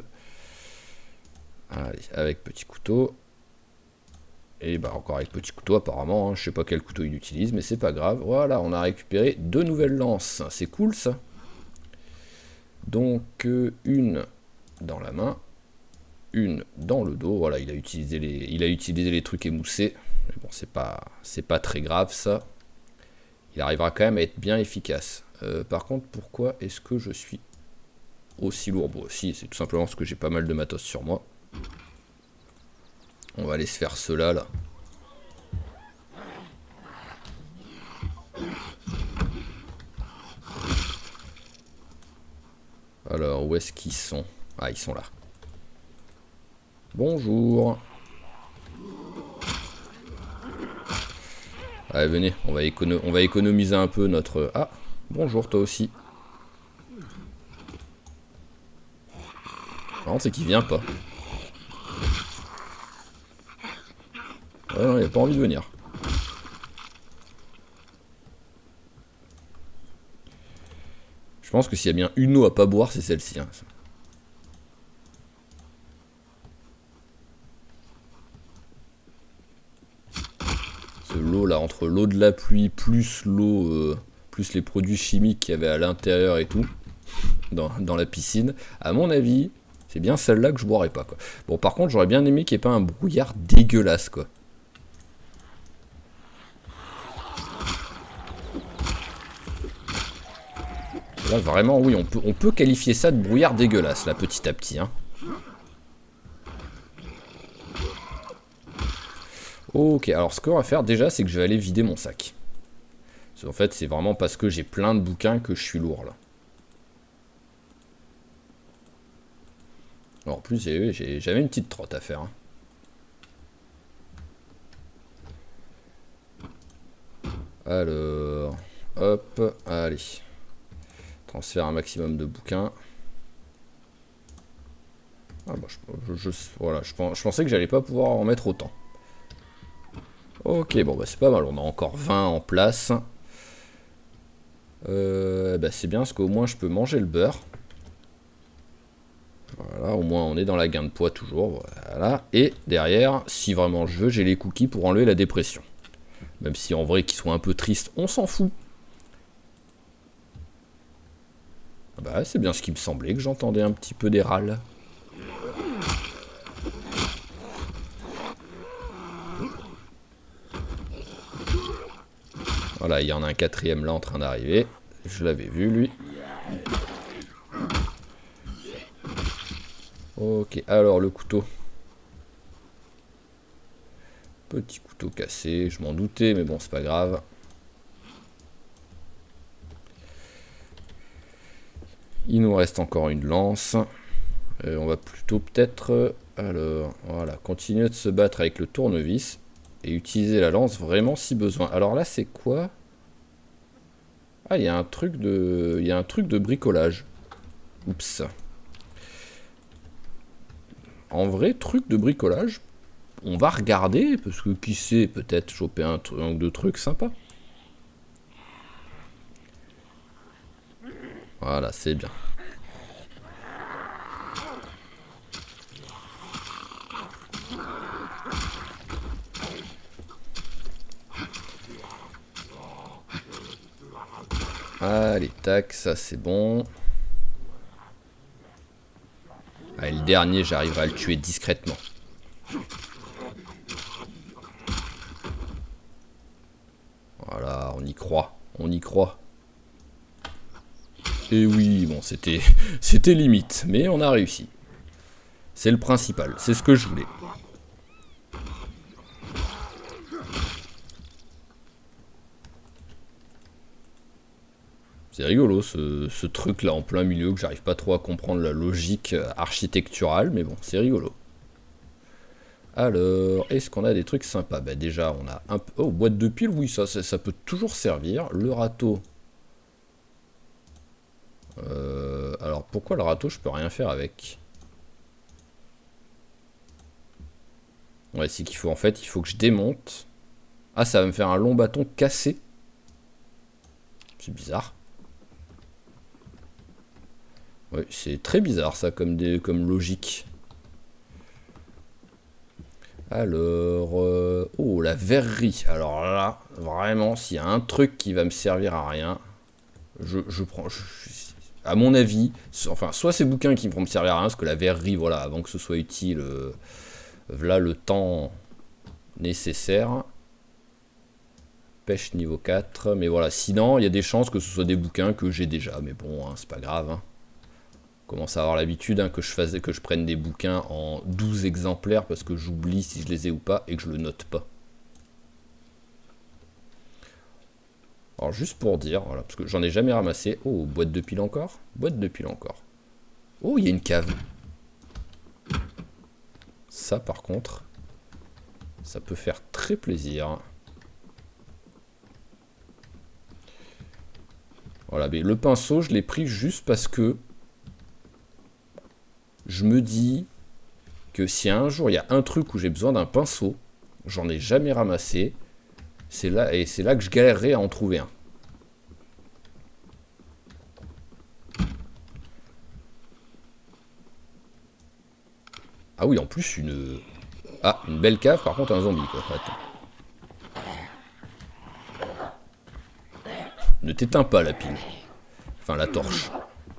Allez, avec petit couteau. Et bah encore avec petit couteau apparemment, hein. Je sais pas quel couteau il utilise, mais c'est pas grave. Voilà, on a récupéré 2 nouvelles lances. C'est cool ça. Donc une dans la main, une dans le dos. Voilà, il a utilisé les trucs émoussés. Mais bon, c'est pas très grave ça. Il arrivera quand même à être bien efficace. Par contre, pourquoi est-ce que je suis aussi lourd? Bon, si, c'est tout simplement parce que j'ai pas mal de matos sur moi. On va aller se faire cela là. Alors, où est-ce qu'ils sont? Ah, ils sont là. Bonjour. Allez, venez, on va économiser un peu notre... Ah, bonjour toi aussi. Non, c'est qu'il vient pas. Ouais, non, il a pas envie de venir. Je pense que s'il y a bien une eau à pas boire, c'est celle-ci. Hein. L'eau là, entre l'eau de la pluie plus l'eau, plus les produits chimiques qu'il y avait à l'intérieur et tout, dans la piscine, à mon avis, c'est bien celle-là que je boirais pas quoi. Bon, par contre, j'aurais bien aimé qu'il n'y ait pas un brouillard dégueulasse quoi. Là, vraiment, oui, on peut qualifier ça de brouillard dégueulasse, là, petit à petit. Hein. Ok, alors ce qu'on va faire déjà, c'est que je vais aller vider mon sac. En fait, c'est vraiment parce que j'ai plein de bouquins que je suis lourd, là. Alors, en plus, j'avais une petite trotte à faire. Hein. Alors, hop, allez. Transfère un maximum de bouquins. Ah bah, voilà, je pensais que j'allais pas pouvoir en mettre autant. Ok, bon bah c'est pas mal, on a encore 20 en place. Bah c'est bien parce qu'au moins je peux manger le beurre. Voilà, au moins on est dans la gain de poids toujours. Voilà. Et derrière, si vraiment je veux, j'ai les cookies pour enlever la dépression. Même si en vrai qu'ils soient un peu tristes, on s'en fout. Bah c'est bien ce qui me semblait, que j'entendais un petit peu des râles. Voilà, il y en a un quatrième là en train d'arriver. Je l'avais vu lui. Ok, alors le couteau. Petit couteau cassé, je m'en doutais, mais bon, c'est pas grave. Il nous reste encore une lance. On va plutôt peut-être... alors, voilà, continuer de se battre avec le tournevis. Et utiliser la lance vraiment si besoin. Alors là, c'est quoi? Ah, il y a un truc de bricolage. Oups. En vrai, truc de bricolage, on va regarder, parce que qui sait, peut-être choper un ou deux trucs sympas. Voilà, c'est bien. Allez, tac, ça c'est bon. Allez, le dernier, j'arriverai à le tuer discrètement. Voilà, on y croit, on y croit. Et oui, bon, c'était limite, mais on a réussi. C'est le principal, c'est ce que je voulais. C'est rigolo ce truc là en plein milieu que j'arrive pas trop à comprendre la logique architecturale, mais bon, c'est rigolo. Alors, est-ce qu'on a des trucs sympas? Bah déjà, on a un peu... Oh, boîte de piles, oui, ça peut toujours servir. Le râteau. Alors, pourquoi le râteau, je peux rien faire avec? Ouais, c'est qu'il faut, en fait, il faut que je démonte. Ah, ça va me faire un long bâton cassé. C'est bizarre. Oui, c'est très bizarre, ça, comme logique. Alors, oh, la verrerie. Alors là, vraiment, s'il y a un truc qui va me servir à rien, je prends... à mon avis, enfin, soit ces bouquins qui vont me servir à rien, parce que la verrerie, voilà, avant que ce soit utile, voilà le temps nécessaire. Pêche niveau 4, mais voilà, sinon, il y a des chances que ce soit des bouquins que j'ai déjà, mais bon, hein, c'est pas grave, hein. Commence à avoir l'habitude hein, que je prenne des bouquins en 12 exemplaires parce que j'oublie si je les ai ou pas et que je le note pas. Alors juste pour dire, voilà, parce que j'en ai jamais ramassé. Oh, boîte de pile encore. Boîte de pile encore. Oh, il y a une cave. Ça par contre, ça peut faire très plaisir. Voilà, mais le pinceau, je l'ai pris juste parce que je me dis que si un jour il y a un truc où j'ai besoin d'un pinceau, j'en ai jamais ramassé, c'est là que je galérerai à en trouver un. Ah oui, en plus une... Ah, une belle cave, par contre un zombie quoi. Attends. Ne t'éteins pas la pile. Enfin la torche.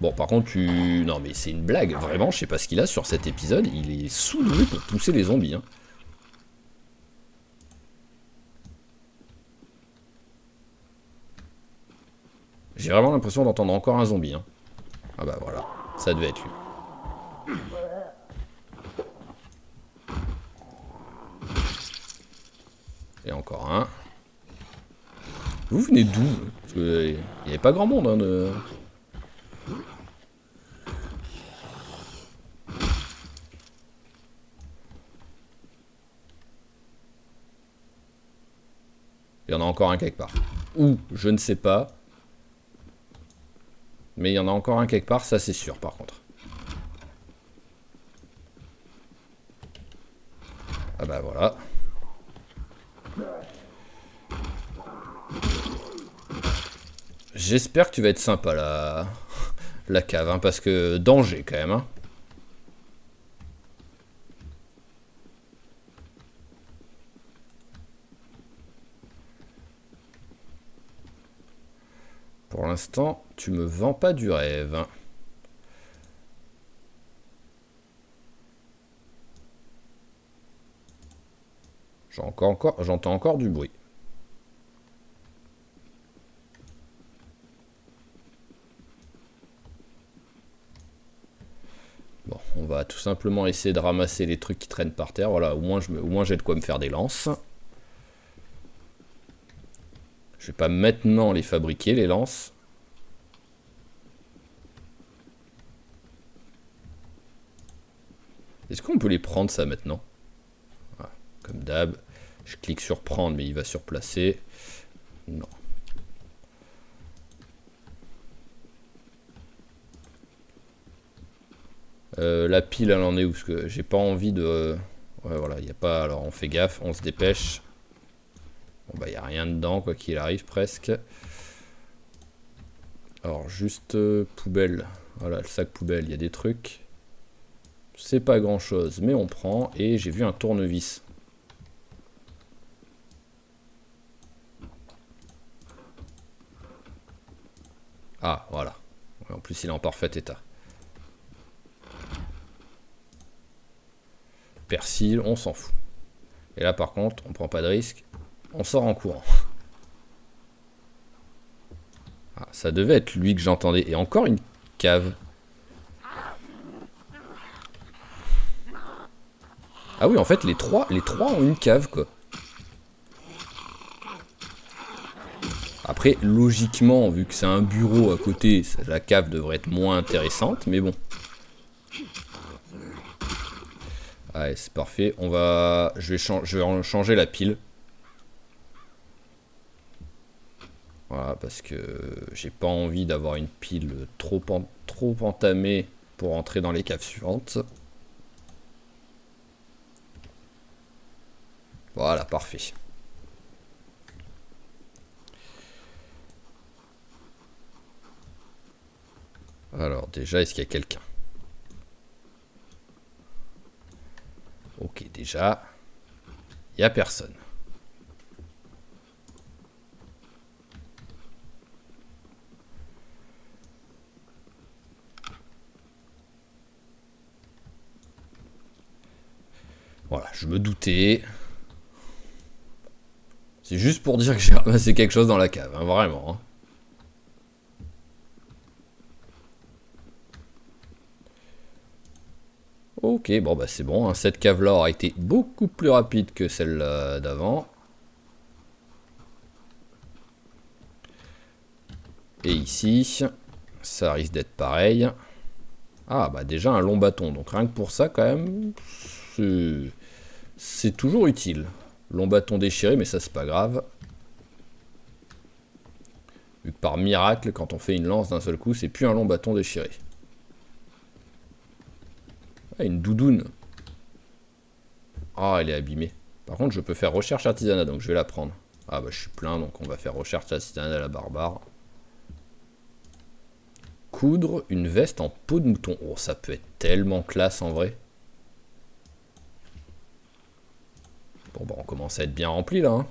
Bon, par contre, tu... Non, mais c'est une blague. Vraiment, je sais pas ce qu'il a sur cet épisode. Il est sous-doué pour pousser les zombies. Hein. J'ai vraiment l'impression d'entendre encore un zombie. Hein. Ah bah voilà. Ça devait être lui. Et encore un. Vous venez d'où? Parce qu'il n'y avait pas grand monde. Hein, de... Il y en a encore un quelque part. Où? Je ne sais pas. Mais il y en a encore un quelque part, ça c'est sûr par contre. Ah bah voilà. J'espère que tu vas être sympa la cave, hein, parce que danger quand même. Hein. Pour l'instant, tu me vends pas du rêve. Hein. J'entends encore du bruit. Bon, on va tout simplement essayer de ramasser les trucs qui traînent par terre. Voilà, au moins j'ai de quoi me faire des lances. Je vais pas maintenant les fabriquer, les lances. Est-ce qu'on peut les prendre ça maintenant? Voilà, comme d'hab. Je clique sur prendre, mais il va surplacer. Non. La pile, elle en est où? Parce que j'ai pas envie de... Ouais, voilà, il n'y a pas... Alors, on fait gaffe, on se dépêche. Bon, bah, il n'y a rien dedans, quoi qu'il arrive, presque. Alors, juste poubelle. Voilà, le sac poubelle, il y a des trucs. C'est pas grand-chose, mais on prend. Et j'ai vu un tournevis. Ah, voilà. En plus, il est en parfait état. Persil, on s'en fout. Et là, par contre, on prend pas de risque. On sort en courant. Ah, ça devait être lui que j'entendais. Et encore une cave. Ah oui, en fait, les trois ont une cave, quoi. Après, logiquement, vu que c'est un bureau à côté, la cave devrait être moins intéressante, mais bon. Allez, c'est parfait. Je vais changer la pile. Voilà, parce que j'ai pas envie d'avoir une pile trop entamée pour entrer dans les caves suivantes. Voilà, parfait. Alors, déjà, est-ce qu'il y a quelqu'un? Ok, déjà. Il n'y a personne. Voilà, je me doutais. C'est juste pour dire que j'ai ramassé quelque chose dans la cave, hein, vraiment. Hein. Ok, bon bah c'est bon, hein. Cette cave-là aura été beaucoup plus rapide que celle d'avant. Et ici, ça risque d'être pareil. Ah bah déjà un long bâton, donc rien que pour ça quand même, c'est toujours utile. Long bâton déchiré, mais ça c'est pas grave. Vu que par miracle, quand on fait une lance d'un seul coup, c'est plus un long bâton déchiré. Ah, une doudoune. Ah, elle est abîmée. Par contre, je peux faire recherche artisanat, donc je vais la prendre. Ah bah je suis plein, donc on va faire recherche artisanat à la barbare. Coudre une veste en peau de mouton. Oh, ça peut être tellement classe en vrai. Bon bah on commence à être bien rempli là. Hein.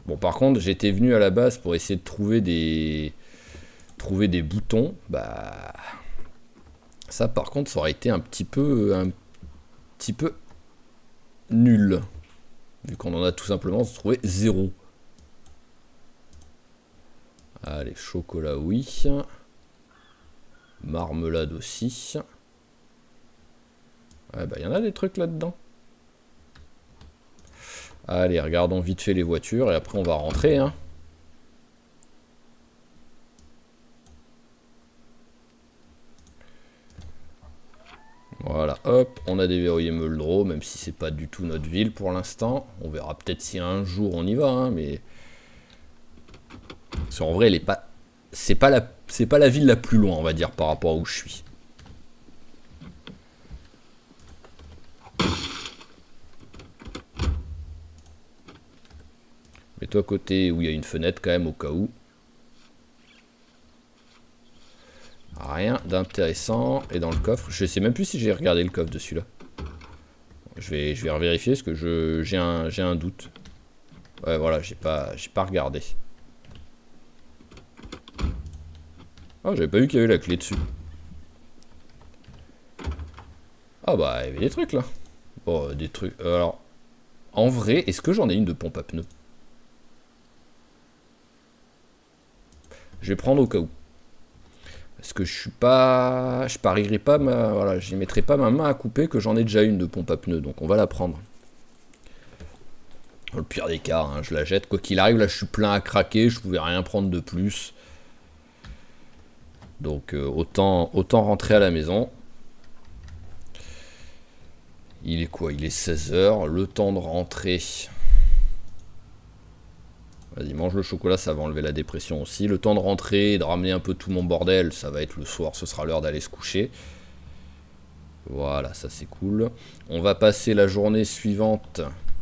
Bon par contre j'étais venu à la base pour essayer de trouver des boutons. Bah ça par contre ça aurait été un petit peu nul. Vu qu'on en a tout simplement trouvé 0. Allez, chocolat oui. Marmelade aussi. Ouais bah il y en a des trucs là-dedans. Allez, regardons vite fait les voitures et après on va rentrer. Hein. Voilà, hop, on a déverrouillé Muldrow, même si c'est pas du tout notre ville pour l'instant. On verra peut-être si un jour on y va, hein, mais... Parce qu'en vrai, elle est pas... c'est pas la ville la plus loin, on va dire, par rapport à où je suis. Mets-toi à côté où il y a une fenêtre quand même, au cas où. Rien d'intéressant. Et dans le coffre, je sais même plus si j'ai regardé le coffre de celui-là. Je vais revérifier parce que j'ai un doute. Ouais, voilà, j'ai pas regardé. Ah, j'avais pas vu qu'il y avait la clé dessus. Ah bah, il y avait des trucs là. Bon, des trucs. Alors, en vrai, est-ce que j'en ai une de pompe à pneus? Je vais prendre au cas où. Parce que je parierai pas voilà, j'y mettrai pas ma main à couper que j'en ai déjà une de pompe à pneus, donc on va la prendre. Dans le pire des cas, hein, je la jette. Quoi qu'il arrive, là je suis plein à craquer, je pouvais rien prendre de plus. Donc autant rentrer à la maison. Il est quoi? Il est 16 h, le temps de rentrer. Vas-y, mange le chocolat, ça va enlever la dépression aussi. Le temps de rentrer et de ramener un peu tout mon bordel, ça va être le soir, ce sera l'heure d'aller se coucher. Voilà, ça c'est cool. On va passer la journée suivante,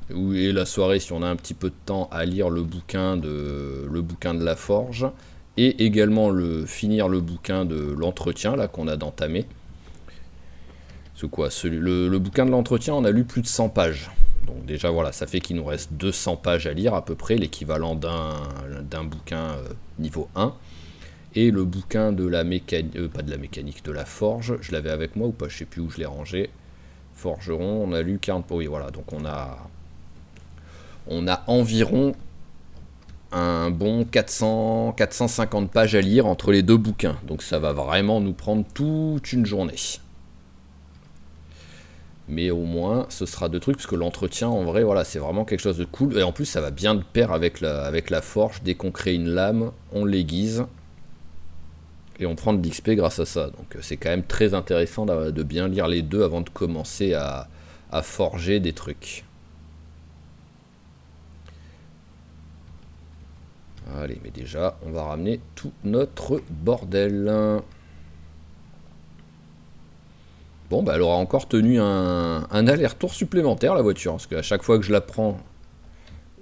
et la soirée si on a un petit peu de temps, à lire le bouquin de la forge. Et également finir le bouquin de l'entretien, là, qu'on a d'entamé. C'est quoi, le bouquin de l'entretien, on a lu plus de 100 pages. Donc déjà voilà, ça fait qu'il nous reste 200 pages à lire à peu près, l'équivalent d'un bouquin niveau 1. Et le bouquin de la mécanique, pas de la mécanique, de la forge, je l'avais avec moi ou pas, je sais plus où je l'ai rangé. Forgeron, on a lu 40... Oui voilà, donc on a environ un bon 450 pages à lire entre les deux bouquins. Donc ça va vraiment nous prendre toute une journée. Mais au moins, ce sera deux trucs, parce que l'entretien, en vrai, voilà, c'est vraiment quelque chose de cool. Et en plus, ça va bien de pair avec la forge. Dès qu'on crée une lame, on l'aiguise. Et on prend de l'XP grâce à ça. Donc c'est quand même très intéressant de bien lire les deux avant de commencer à forger des trucs. Allez, mais déjà, on va ramener tout notre bordel. Bon, bah elle aura encore tenu un aller-retour supplémentaire, la voiture. Parce qu'à chaque fois que je la prends,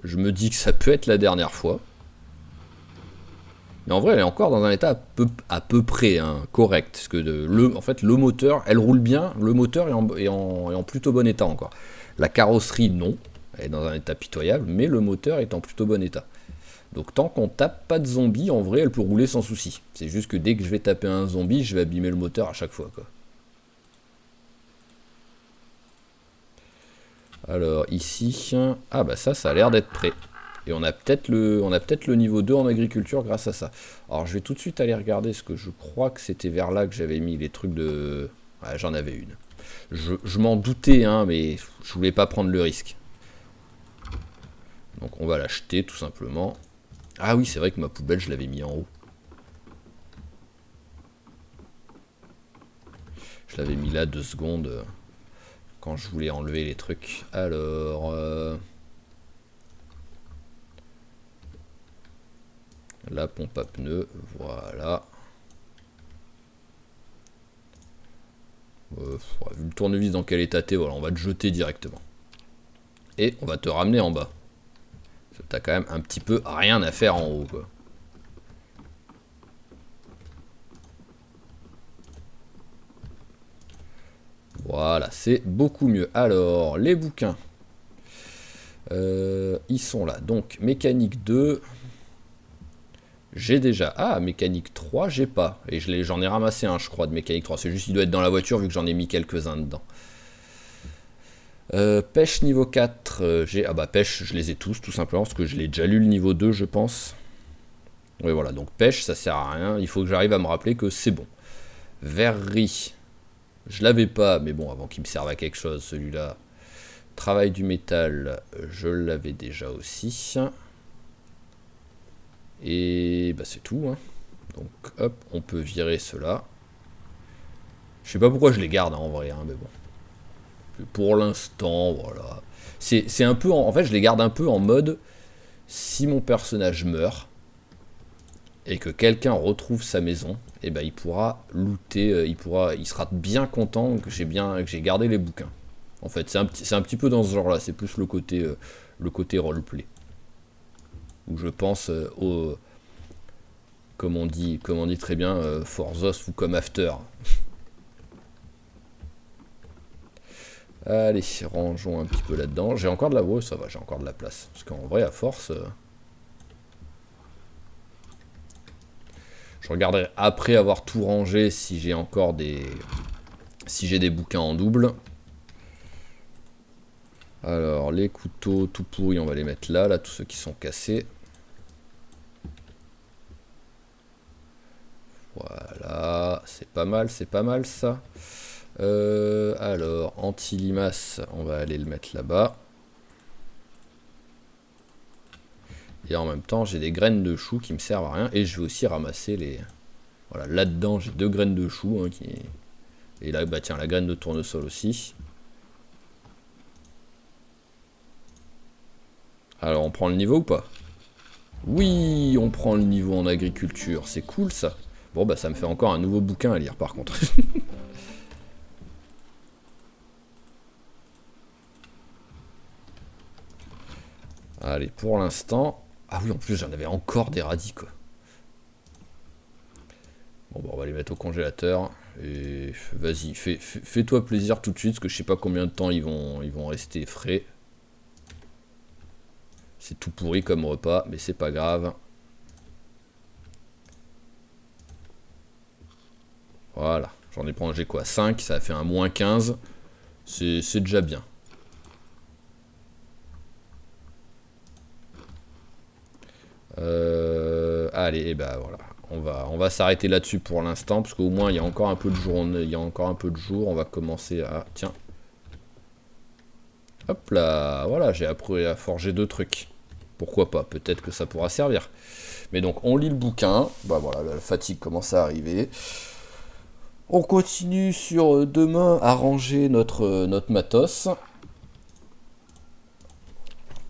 je me dis que ça peut être la dernière fois. Mais en vrai, elle est encore dans un état à peu près hein, correct. Parce que en fait, le moteur, elle roule bien. Le moteur est en plutôt bon état encore. La carrosserie, non. Elle est dans un état pitoyable. Mais le moteur est en plutôt bon état. Donc tant qu'on tape pas de zombies, en vrai, elle peut rouler sans souci. C'est juste que dès que je vais taper un zombie, je vais abîmer le moteur à chaque fois, quoi. Alors ici, ah bah ça a l'air d'être prêt. Et on a peut-être le niveau 2 en agriculture grâce à ça. Alors je vais tout de suite aller regarder ce que je crois que c'était vers là que j'avais mis les trucs de... Ouais, j'en avais une. Je m'en doutais, hein, mais je voulais pas prendre le risque. Donc on va l'acheter tout simplement. Ah oui, c'est vrai que ma poubelle, je l'avais mis en haut. Je l'avais mis là 2 secondes quand je voulais enlever les trucs. Alors... la pompe à pneus, voilà. Vu le tournevis dans quel état t'es, voilà, on va te jeter directement. Et on va te ramener en bas. T'as quand même un petit peu rien à faire en haut, quoi. Voilà, c'est beaucoup mieux. Alors, les bouquins. Ils sont là. Donc, mécanique 2. J'ai déjà... Ah, mécanique 3, j'ai pas. Et j'en ai ramassé un, je crois, de mécanique 3. C'est juste qu'il doit être dans la voiture, vu que j'en ai mis quelques-uns dedans. Pêche niveau 4, ah bah pêche, je les ai tous, tout simplement, parce que je l'ai déjà lu le niveau 2, je pense. Oui, voilà, donc pêche, ça sert à rien. Il faut que j'arrive à me rappeler que c'est bon. Verrerie, je l'avais pas, mais bon, avant qu'il me serve à quelque chose, celui-là. Travail du métal, je l'avais déjà aussi. Et bah c'est tout, hein. Donc hop, on peut virer cela. Je sais pas pourquoi je les garde hein, en vrai, hein, mais bon. Pour l'instant, voilà. C'est un peu, en fait, je les garde un peu en mode, si mon personnage meurt, et que quelqu'un retrouve sa maison, et ben il pourra looter, il sera bien content que j'ai gardé les bouquins. En fait, c'est un petit peu dans ce genre-là, c'est plus le côté roleplay. Où je pense au, comme on dit très bien, for those who come after. Allez, rangeons un petit peu là-dedans. J'ai encore de la... Ouais, ça va, j'ai encore de la place. Parce qu'en vrai, à force... Je regarderai après avoir tout rangé si j'ai encore des... Si j'ai des bouquins en double. Alors, les couteaux tout pourris, on va les mettre là, tous ceux qui sont cassés. Voilà, c'est pas mal ça. Alors, anti-limace, on va aller le mettre là-bas. Et en même temps, j'ai des graines de chou qui me servent à rien. Et je vais aussi ramasser les... Voilà, là-dedans, j'ai 2 graines de chou. Hein, et là, bah tiens, la graine de tournesol aussi. Alors, on prend le niveau ou pas? Oui, on prend le niveau en agriculture. C'est cool, ça. Bon, bah ça me fait encore un nouveau bouquin à lire, par contre. Allez, pour l'instant... Ah oui, en plus, j'en avais encore des radis, quoi. Bon, bah, on va les mettre au congélateur. Et vas-y, fais-toi plaisir tout de suite, parce que je sais pas combien de temps ils vont rester frais. C'est tout pourri comme repas, mais c'est pas grave. Voilà, j'en ai mangé quoi, 5, ça a fait un moins 15. C'est déjà bien. Allez, et bah voilà. On va s'arrêter là-dessus pour l'instant, parce qu'au moins il y a encore un peu de journée, il y a encore un peu de jour. On va commencer à... Tiens. Hop là, voilà, j'ai appris à forger 2 trucs. Pourquoi pas, peut-être que ça pourra servir. Mais donc, on lit le bouquin. Bah voilà, la fatigue commence à arriver. On continue sur demain à ranger notre matos.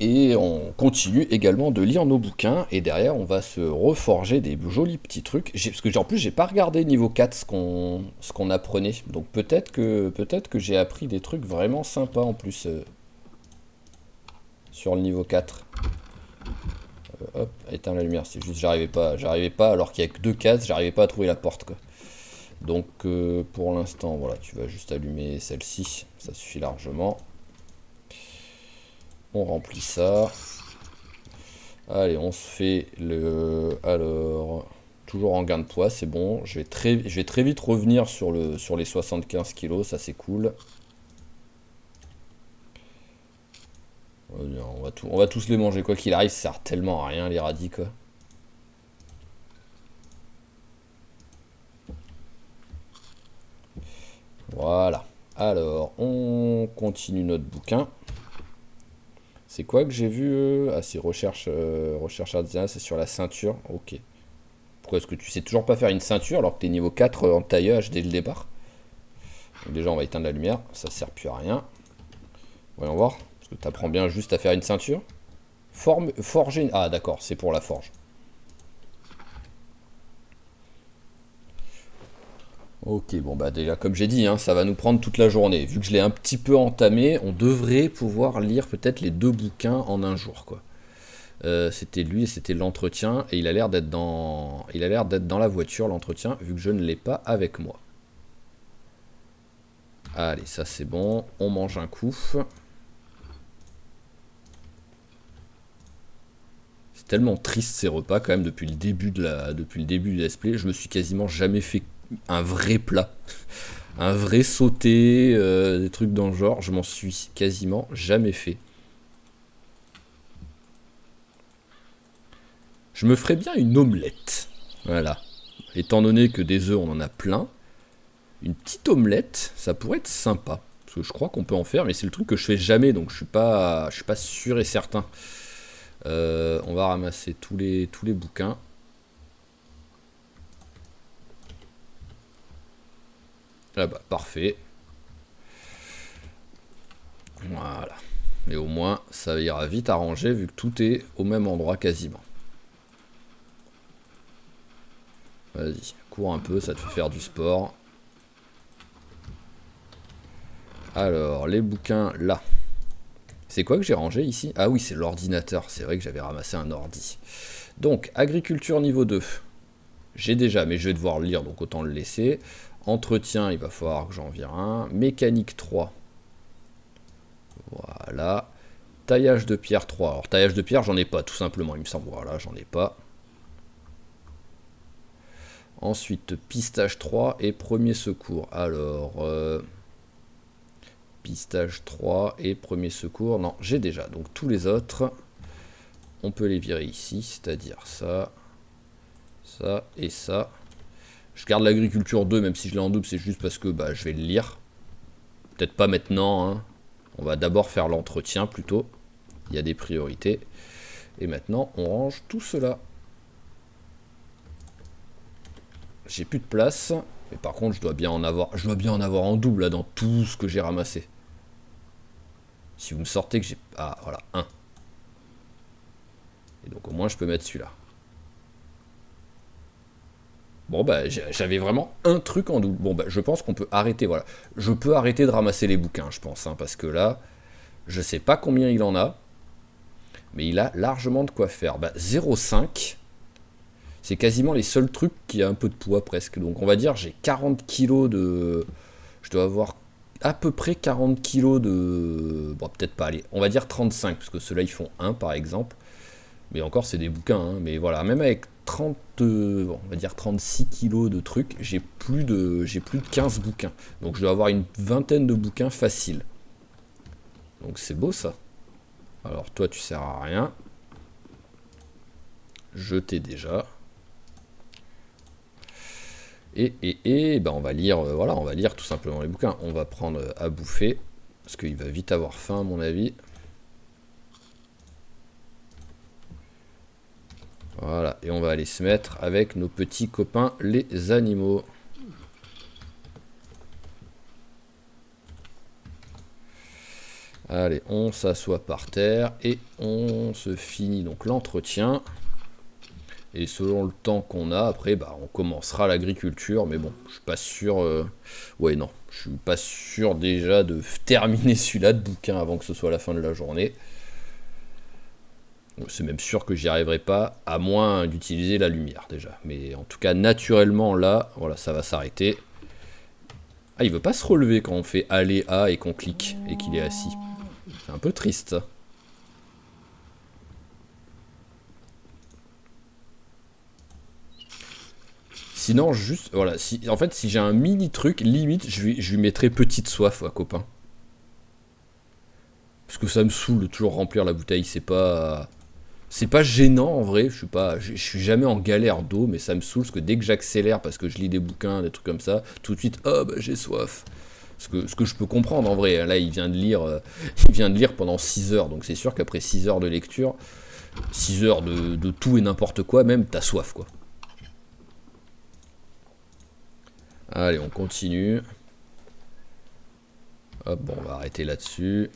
Et on continue également de lire nos bouquins. Et derrière, on va se reforger des jolis petits trucs. Parce que en plus, j'ai pas regardé niveau 4 ce qu'on apprenait. Donc peut-être que j'ai appris des trucs vraiment sympas en plus sur le niveau 4. Hop, éteins la lumière, c'est juste j'arrivais pas alors qu'il y a que deux cases, j'arrivais pas à trouver la porte quoi. Donc pour l'instant, voilà, tu vas juste allumer celle-ci, ça suffit largement. On remplit ça. Allez, on se fait le... Alors, toujours en gain de poids, c'est bon. Je vais très vite revenir sur les 75 kilos, ça c'est cool. On va tous les manger, quoi qu'il arrive, ça sert tellement à rien les radis quoi. Voilà. Alors, on continue notre bouquin. C'est quoi que j'ai vu Ah, c'est recherche artisanale, c'est sur la ceinture. Ok. Pourquoi est-ce que tu sais toujours pas faire une ceinture alors que t'es niveau 4 en taillage dès le départ? Donc déjà, on va éteindre la lumière, ça sert plus à rien. Voyons voir. Parce que t'apprends bien juste à faire une ceinture. Forger. Ah, d'accord, c'est pour la forge. Ok, bon bah déjà comme j'ai dit, hein, ça va nous prendre toute la journée. Vu que je l'ai un petit peu entamé, on devrait pouvoir lire peut-être les deux bouquins en un jour, quoi. C'était lui et c'était l'entretien, et il a l'air d'être dans la voiture l'entretien, vu que je ne l'ai pas avec moi. Allez, ça c'est bon, on mange un coup. C'est tellement triste ces repas quand même depuis le début du let's play. Je me suis quasiment jamais fait un vrai plat. Un vrai sauté, des trucs dans le genre, je m'en suis quasiment jamais fait. Je me ferais bien une omelette. Voilà. Étant donné que des œufs on en a plein, une petite omelette, ça pourrait être sympa. Parce que je crois qu'on peut en faire, mais c'est le truc que je fais jamais, donc je suis pas sûr et certain. On va ramasser tous les bouquins. Ah bah parfait. Voilà. Mais au moins, ça ira vite à ranger vu que tout est au même endroit quasiment. Vas-y, cours un peu, ça te fait faire du sport. Alors, les bouquins là. C'est quoi que j'ai rangé ici? Ah oui, c'est l'ordinateur. C'est vrai que j'avais ramassé un ordi. Donc, agriculture niveau 2. J'ai déjà, mais je vais devoir le lire, donc autant le laisser. Entretien, il va falloir que j'en vire un. Mécanique 3. Voilà. Taillage de pierre 3. Alors, taillage de pierre, j'en ai pas, tout simplement, il me semble. Voilà, j'en ai pas. Ensuite, pistage 3 et premier secours. Alors, pistage 3 et premier secours. Non, j'ai déjà. Donc, tous les autres, on peut les virer ici, c'est-à-dire ça, ça et ça. Je garde l'agriculture 2, même si je l'ai en double, c'est juste parce que bah, je vais le lire. Peut-être pas maintenant, hein. On va d'abord faire l'entretien plutôt. Il y a des priorités. Et maintenant, on range tout cela. J'ai plus de place. Mais par contre, je dois bien en avoir en double là, dans tout ce que j'ai ramassé. Si vous me sortez que j'ai... Ah, voilà, un. Et donc au moins, je peux mettre celui-là. Bon bah j'avais vraiment un truc en double. Bon bah je pense qu'on peut arrêter, voilà. Je peux arrêter de ramasser les bouquins, je pense, hein, parce que là, je sais pas combien il en a, mais il a largement de quoi faire. Bah 0,5, c'est quasiment les seuls trucs qui a un peu de poids presque. Donc on va dire j'ai 40 kilos de... Je dois avoir à peu près 40 kilos de... Bon peut-être pas, allez, on va dire 35, parce que ceux-là ils font 1 par exemple. Mais encore, c'est des bouquins, hein. Mais voilà, même avec 30, bon, on va dire 36 kilos de trucs, j'ai plus de 15 bouquins. Donc je dois avoir une vingtaine de bouquins faciles. Donc c'est beau ça. Alors toi, tu sers à rien. Je t'ai déjà. Et ben on va lire, voilà, on va lire tout simplement les bouquins. On va prendre à bouffer, parce qu'il va vite avoir faim à mon avis. Voilà, et on va aller se mettre avec nos petits copains les animaux. Allez, on s'assoit par terre et on se finit donc l'entretien. Et selon le temps qu'on a, après, bah, on commencera l'agriculture. Mais bon, je suis pas sûr... Ouais, non, je suis pas sûr déjà de terminer celui-là de bouquin avant que ce soit la fin de la journée. C'est même sûr que j'y arriverai pas, à moins d'utiliser la lumière déjà. Mais en tout cas, naturellement, là, voilà, ça va s'arrêter. Ah, il veut pas se relever quand on fait aller A et qu'on clique et qu'il est assis. C'est un peu triste, ça. Sinon, juste, voilà, en fait, si j'ai un mini truc, limite, je lui mettrai petite soif à copain. Parce que ça me saoule de toujours remplir la bouteille, c'est pas... C'est pas gênant en vrai, je suis jamais en galère d'eau, mais ça me saoule parce que dès que j'accélère parce que je lis des bouquins, des trucs comme ça, tout de suite, oh bah j'ai soif. Ce que je peux comprendre en vrai, là il vient de lire, il vient de lire pendant 6 heures, donc c'est sûr qu'après 6 heures de lecture, 6 heures de tout et n'importe quoi, même t'as soif quoi. Allez, on continue. Hop, bon, on va arrêter là-dessus.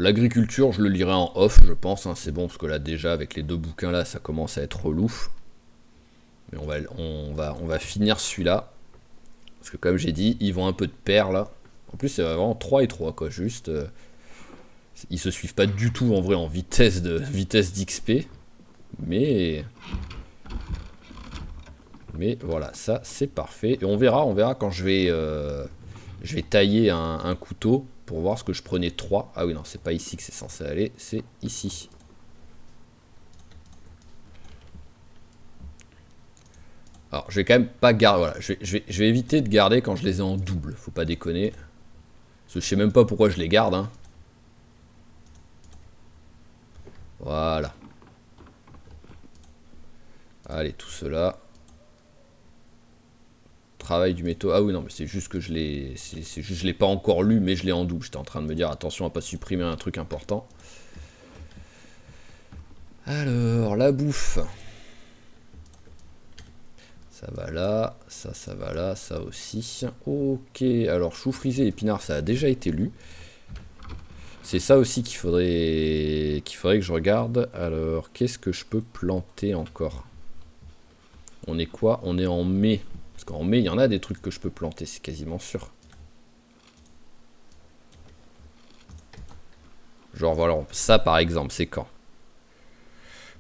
L'agriculture, je le lirai en off, je pense, hein, c'est bon, parce que là, déjà, avec les 2 bouquins là, ça commence à être relou. Mais on va finir celui-là. Parce que comme j'ai dit, ils vont un peu de pair là. En plus, c'est vraiment 3 et 3, quoi, juste. Ils se suivent pas du tout en vrai en vitesse d'XP. Mais. Mais voilà, ça c'est parfait. Et on verra quand je vais tailler un couteau pour voir ce que je prenais 3. Ah oui, non, c'est pas ici que c'est censé aller, c'est ici. Alors, je vais quand même pas garder. Voilà, je vais éviter de garder quand je les ai en double. Faut pas déconner. Parce que je sais même pas pourquoi je les garde. Hein. Voilà. Allez, tout cela. Travail du métaux. Ah oui, non, mais c'est juste que je l'ai. C'est juste que je l'ai pas encore lu, mais je l'ai en double. J'étais en train de me dire attention à pas supprimer un truc important. Alors, la bouffe. Ça va là, ça va là, ça aussi. Ok, alors chou frisé, épinard, ça a déjà été lu. C'est ça aussi qu'il faudrait que je regarde. Alors, qu'est-ce que je peux planter encore? On est quoi? On est en mai. Parce qu'en mai, il y en a des trucs que je peux planter, c'est quasiment sûr. Genre, voilà, ça par exemple, c'est quand?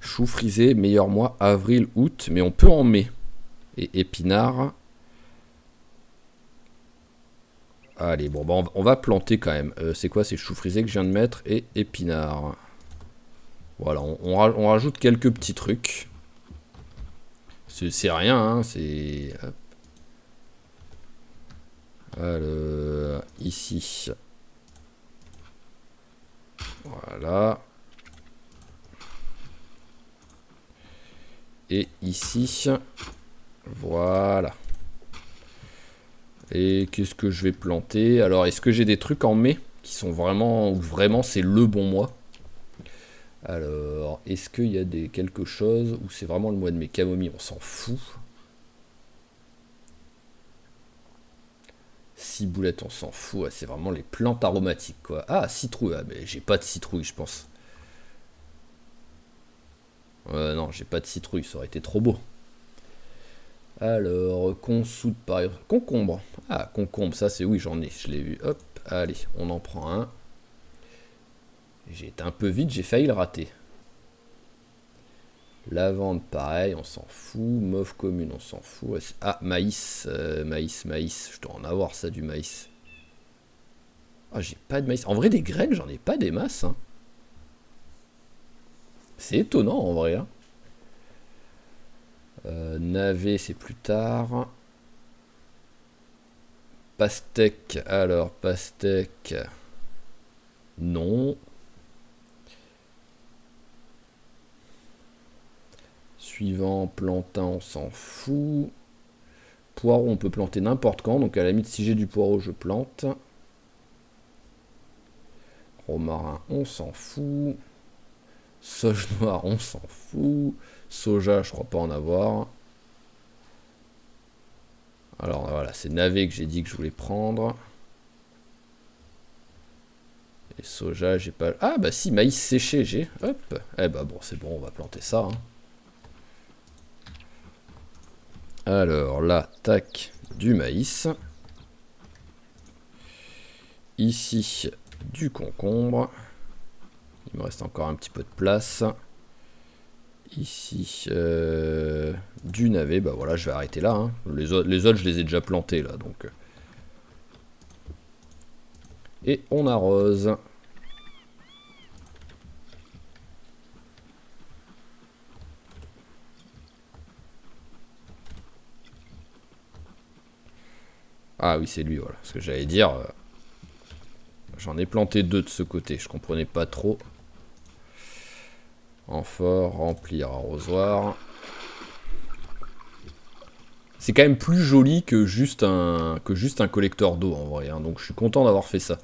Chou frisé, meilleur mois, avril, août, mais on peut en mai. Et épinard. Allez, bon, bah on va planter quand même. C'est quoi? C'est chou frisé que je viens de mettre et épinard. Voilà, on rajoute quelques petits trucs. C'est rien, hein, c'est... Alors, ici. Voilà. Et ici. Voilà. Et qu'est-ce que je vais planter? Alors, est-ce que j'ai des trucs en mai qui sont vraiment... Ou vraiment c'est le bon mois? Alors, est-ce qu'il y a quelque chose où c'est vraiment le mois de mai? Camomille, on s'en fout. Ciboulette, on s'en fout. Ouais, c'est vraiment les plantes aromatiques, quoi. Ah, citrouille. Ah, mais j'ai pas de citrouille, je pense. Non, j'ai pas de citrouille, ça aurait été trop beau. Alors, consoude par exemple. Concombre. Ah, concombre, ça c'est oui, j'en ai, je l'ai vu. Hop, allez, on en prend un. J'ai été un peu vite, j'ai failli le rater. Lavande, pareil, on s'en fout. Mauve commune, on s'en fout. Ah, maïs, maïs. Je dois en avoir ça, du maïs. Ah, j'ai pas de maïs. En vrai, des graines, j'en ai pas des masses. Hein. C'est étonnant en vrai. Hein. Navet, c'est plus tard. Pastèque, alors, pastèque. Non. Suivant, plantain, on s'en fout. Poireau, on peut planter n'importe quand. Donc à la limite, si j'ai du poireau, je plante. Romarin, on s'en fout. Sauge noire, on s'en fout. Soja, je crois pas en avoir. Alors voilà, c'est navet que j'ai dit que je voulais prendre. Et soja, j'ai pas... Ah bah si, maïs séché, j'ai. Hop. Eh bah bon, c'est bon, on va planter ça. Hein. Alors là, tac, du maïs. Ici, du concombre. Il me reste encore un petit peu de place. Ici, du navet. Bah voilà, je vais arrêter là. Hein. Les autres, je les ai déjà plantés là. Donc. Et on arrose. Ah oui, c'est lui, voilà. Ce que j'allais dire. J'en ai planté 2 de ce côté. Je comprenais pas trop. Amphore, remplir, arrosoir. C'est quand même plus joli que juste un collecteur d'eau en vrai. Hein. Donc je suis content d'avoir fait ça.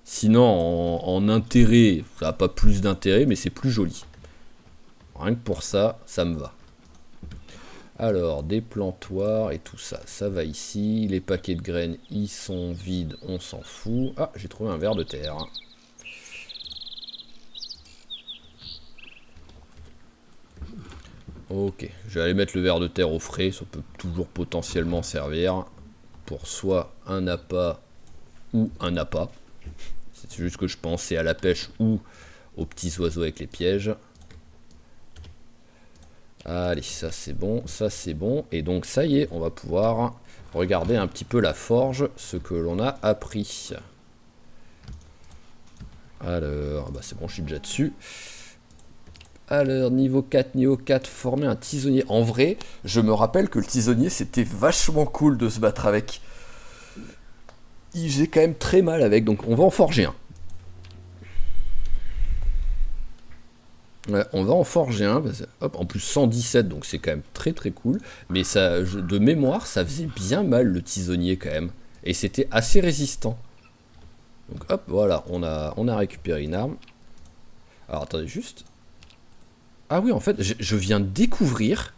Sinon, en intérêt, ça n'a pas plus d'intérêt, mais c'est plus joli. Rien que pour ça, ça me va. Alors, des plantoirs et tout ça, ça va ici. Les paquets de graines, ils sont vides, on s'en fout. Ah, j'ai trouvé un ver de terre. Ok, je vais aller mettre le ver de terre au frais, ça peut toujours potentiellement servir pour soit un appât ou un appât. C'est juste que je pensais à la pêche ou aux petits oiseaux avec les pièges. Allez, ça c'est bon, ça c'est bon. Et donc ça y est, on va pouvoir regarder un petit peu la forge, ce que l'on a appris. Alors, bah c'est bon, je suis déjà dessus. Alors, niveau 4, former un tisonnier. En vrai, je me rappelle que le tisonnier, c'était vachement cool de se battre avec. Il faisait quand même très mal avec, donc on va en forger un. Ouais, on va en forger un, hop, en plus 117, donc c'est quand même très très cool. Mais ça, de mémoire, ça faisait bien mal le tisonnier quand même. Et c'était assez résistant. Donc hop, voilà, on a récupéré une arme. Alors attendez juste. Ah oui, en fait, je viens de découvrir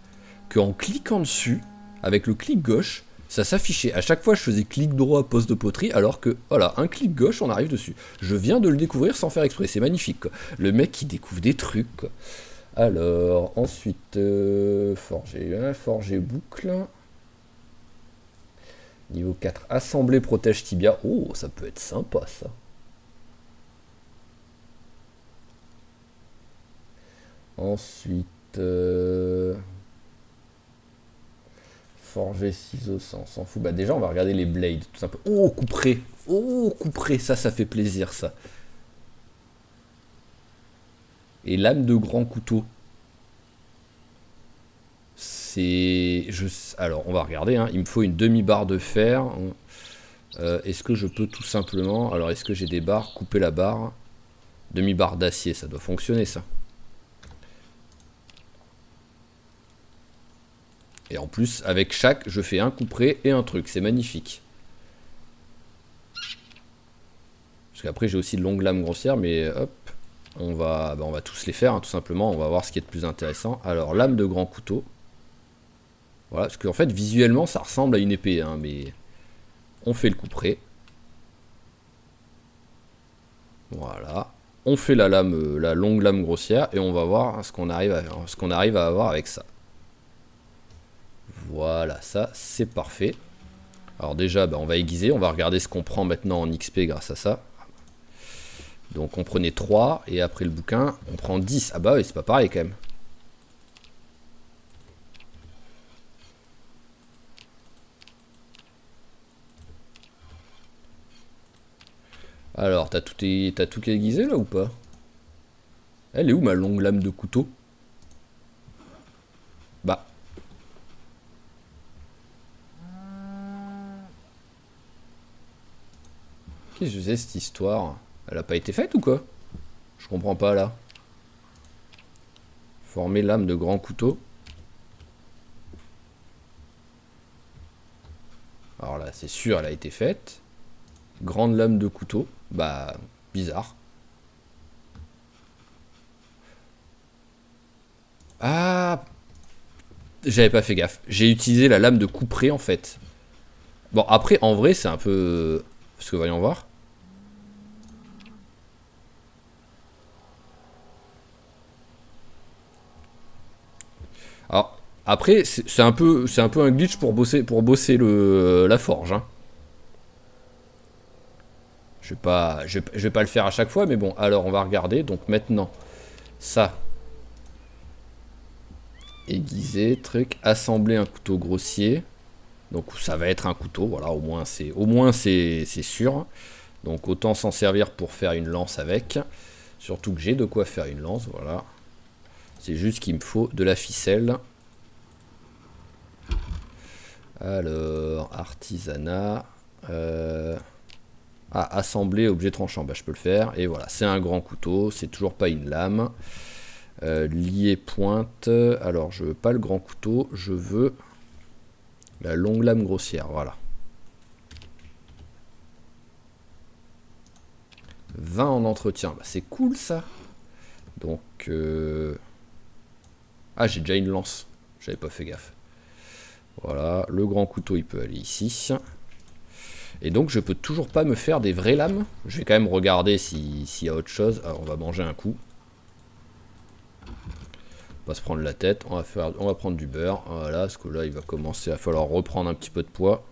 qu'en cliquant dessus, avec le clic gauche, ça s'affichait. À chaque fois, je faisais clic droit, poste de poterie, alors que, voilà, un clic gauche, on arrive dessus. Je viens de le découvrir sans faire exprès, c'est magnifique, quoi. Le mec qui découvre des trucs, quoi. Alors, ensuite, forger boucle. Niveau 4, assembler protège tibia. Oh, ça peut être sympa, ça. Ensuite, forger ciseaux, ça on s'en fout. Bah déjà, on va regarder les blades, tout simplement. Oh, couperé. Oh, couperé, ça fait plaisir, ça. Et lame de grand couteau. C'est... Alors, on va regarder, hein. Il me faut une demi-barre de fer. Est-ce que je peux tout simplement... Alors, est-ce que j'ai des barres? Couper la barre. Demi-barre d'acier, ça doit fonctionner, ça. Et en plus, avec chaque, je fais un couperet et un truc. C'est magnifique. Parce qu'après, j'ai aussi de longues lames grossières, mais hop, on va tous les faire, hein, tout simplement. On va voir ce qui est de plus intéressant. Alors, lame de grand couteau. Voilà, parce qu'en fait, visuellement, ça ressemble à une épée, hein, mais on fait le couperet. Voilà. On fait la longue lame grossière, et on va voir ce qu'on arrive à avoir avec ça. Voilà, ça c'est parfait. Alors déjà, bah, on va aiguiser, on va regarder ce qu'on prend maintenant en XP grâce à ça. Donc on prenait 3, et après le bouquin, on prend 10. Ah bah oui, c'est pas pareil quand même. Alors, t'as tout aiguisé là ou pas? Elle est où ma longue lame de couteau? Bah. Qu'est-ce que c'est cette histoire? Elle a pas été faite ou quoi? Je comprends pas là. Former lame de grand couteau. Alors là, c'est sûr, elle a été faite. Grande lame de couteau. Bah, bizarre. Ah, j'avais pas fait gaffe. J'ai utilisé la lame de couperet en fait. Bon, après, en vrai, c'est un peu... Parce que voyons voir. Alors, après, c'est un peu un glitch pour bosser la forge. Hein. Je vais pas le faire à chaque fois, mais bon, alors on va regarder. Donc maintenant, ça. Aiguiser, truc, assembler un couteau grossier. Donc ça va être un couteau, voilà, au moins c'est sûr. Donc autant s'en servir pour faire une lance avec. Surtout que j'ai de quoi faire une lance, voilà. C'est juste qu'il me faut de la ficelle. Alors, artisanat. Assembler objet tranchant, bah, je peux le faire. Et voilà, c'est un grand couteau, c'est toujours pas une lame. Lier pointe. Alors, je veux pas le grand couteau, je veux la longue lame grossière, voilà. 20 en entretien, bah, c'est cool ça. Donc, ah, j'ai déjà une lance, j'avais pas fait gaffe. Voilà, le grand couteau il peut aller ici. Et donc je peux toujours pas me faire des vraies lames. Je vais quand même regarder s'il y a autre chose. Ah, on va manger un coup. On va se prendre la tête, on va prendre du beurre. Voilà, parce que là il va commencer à falloir reprendre un petit peu de poids.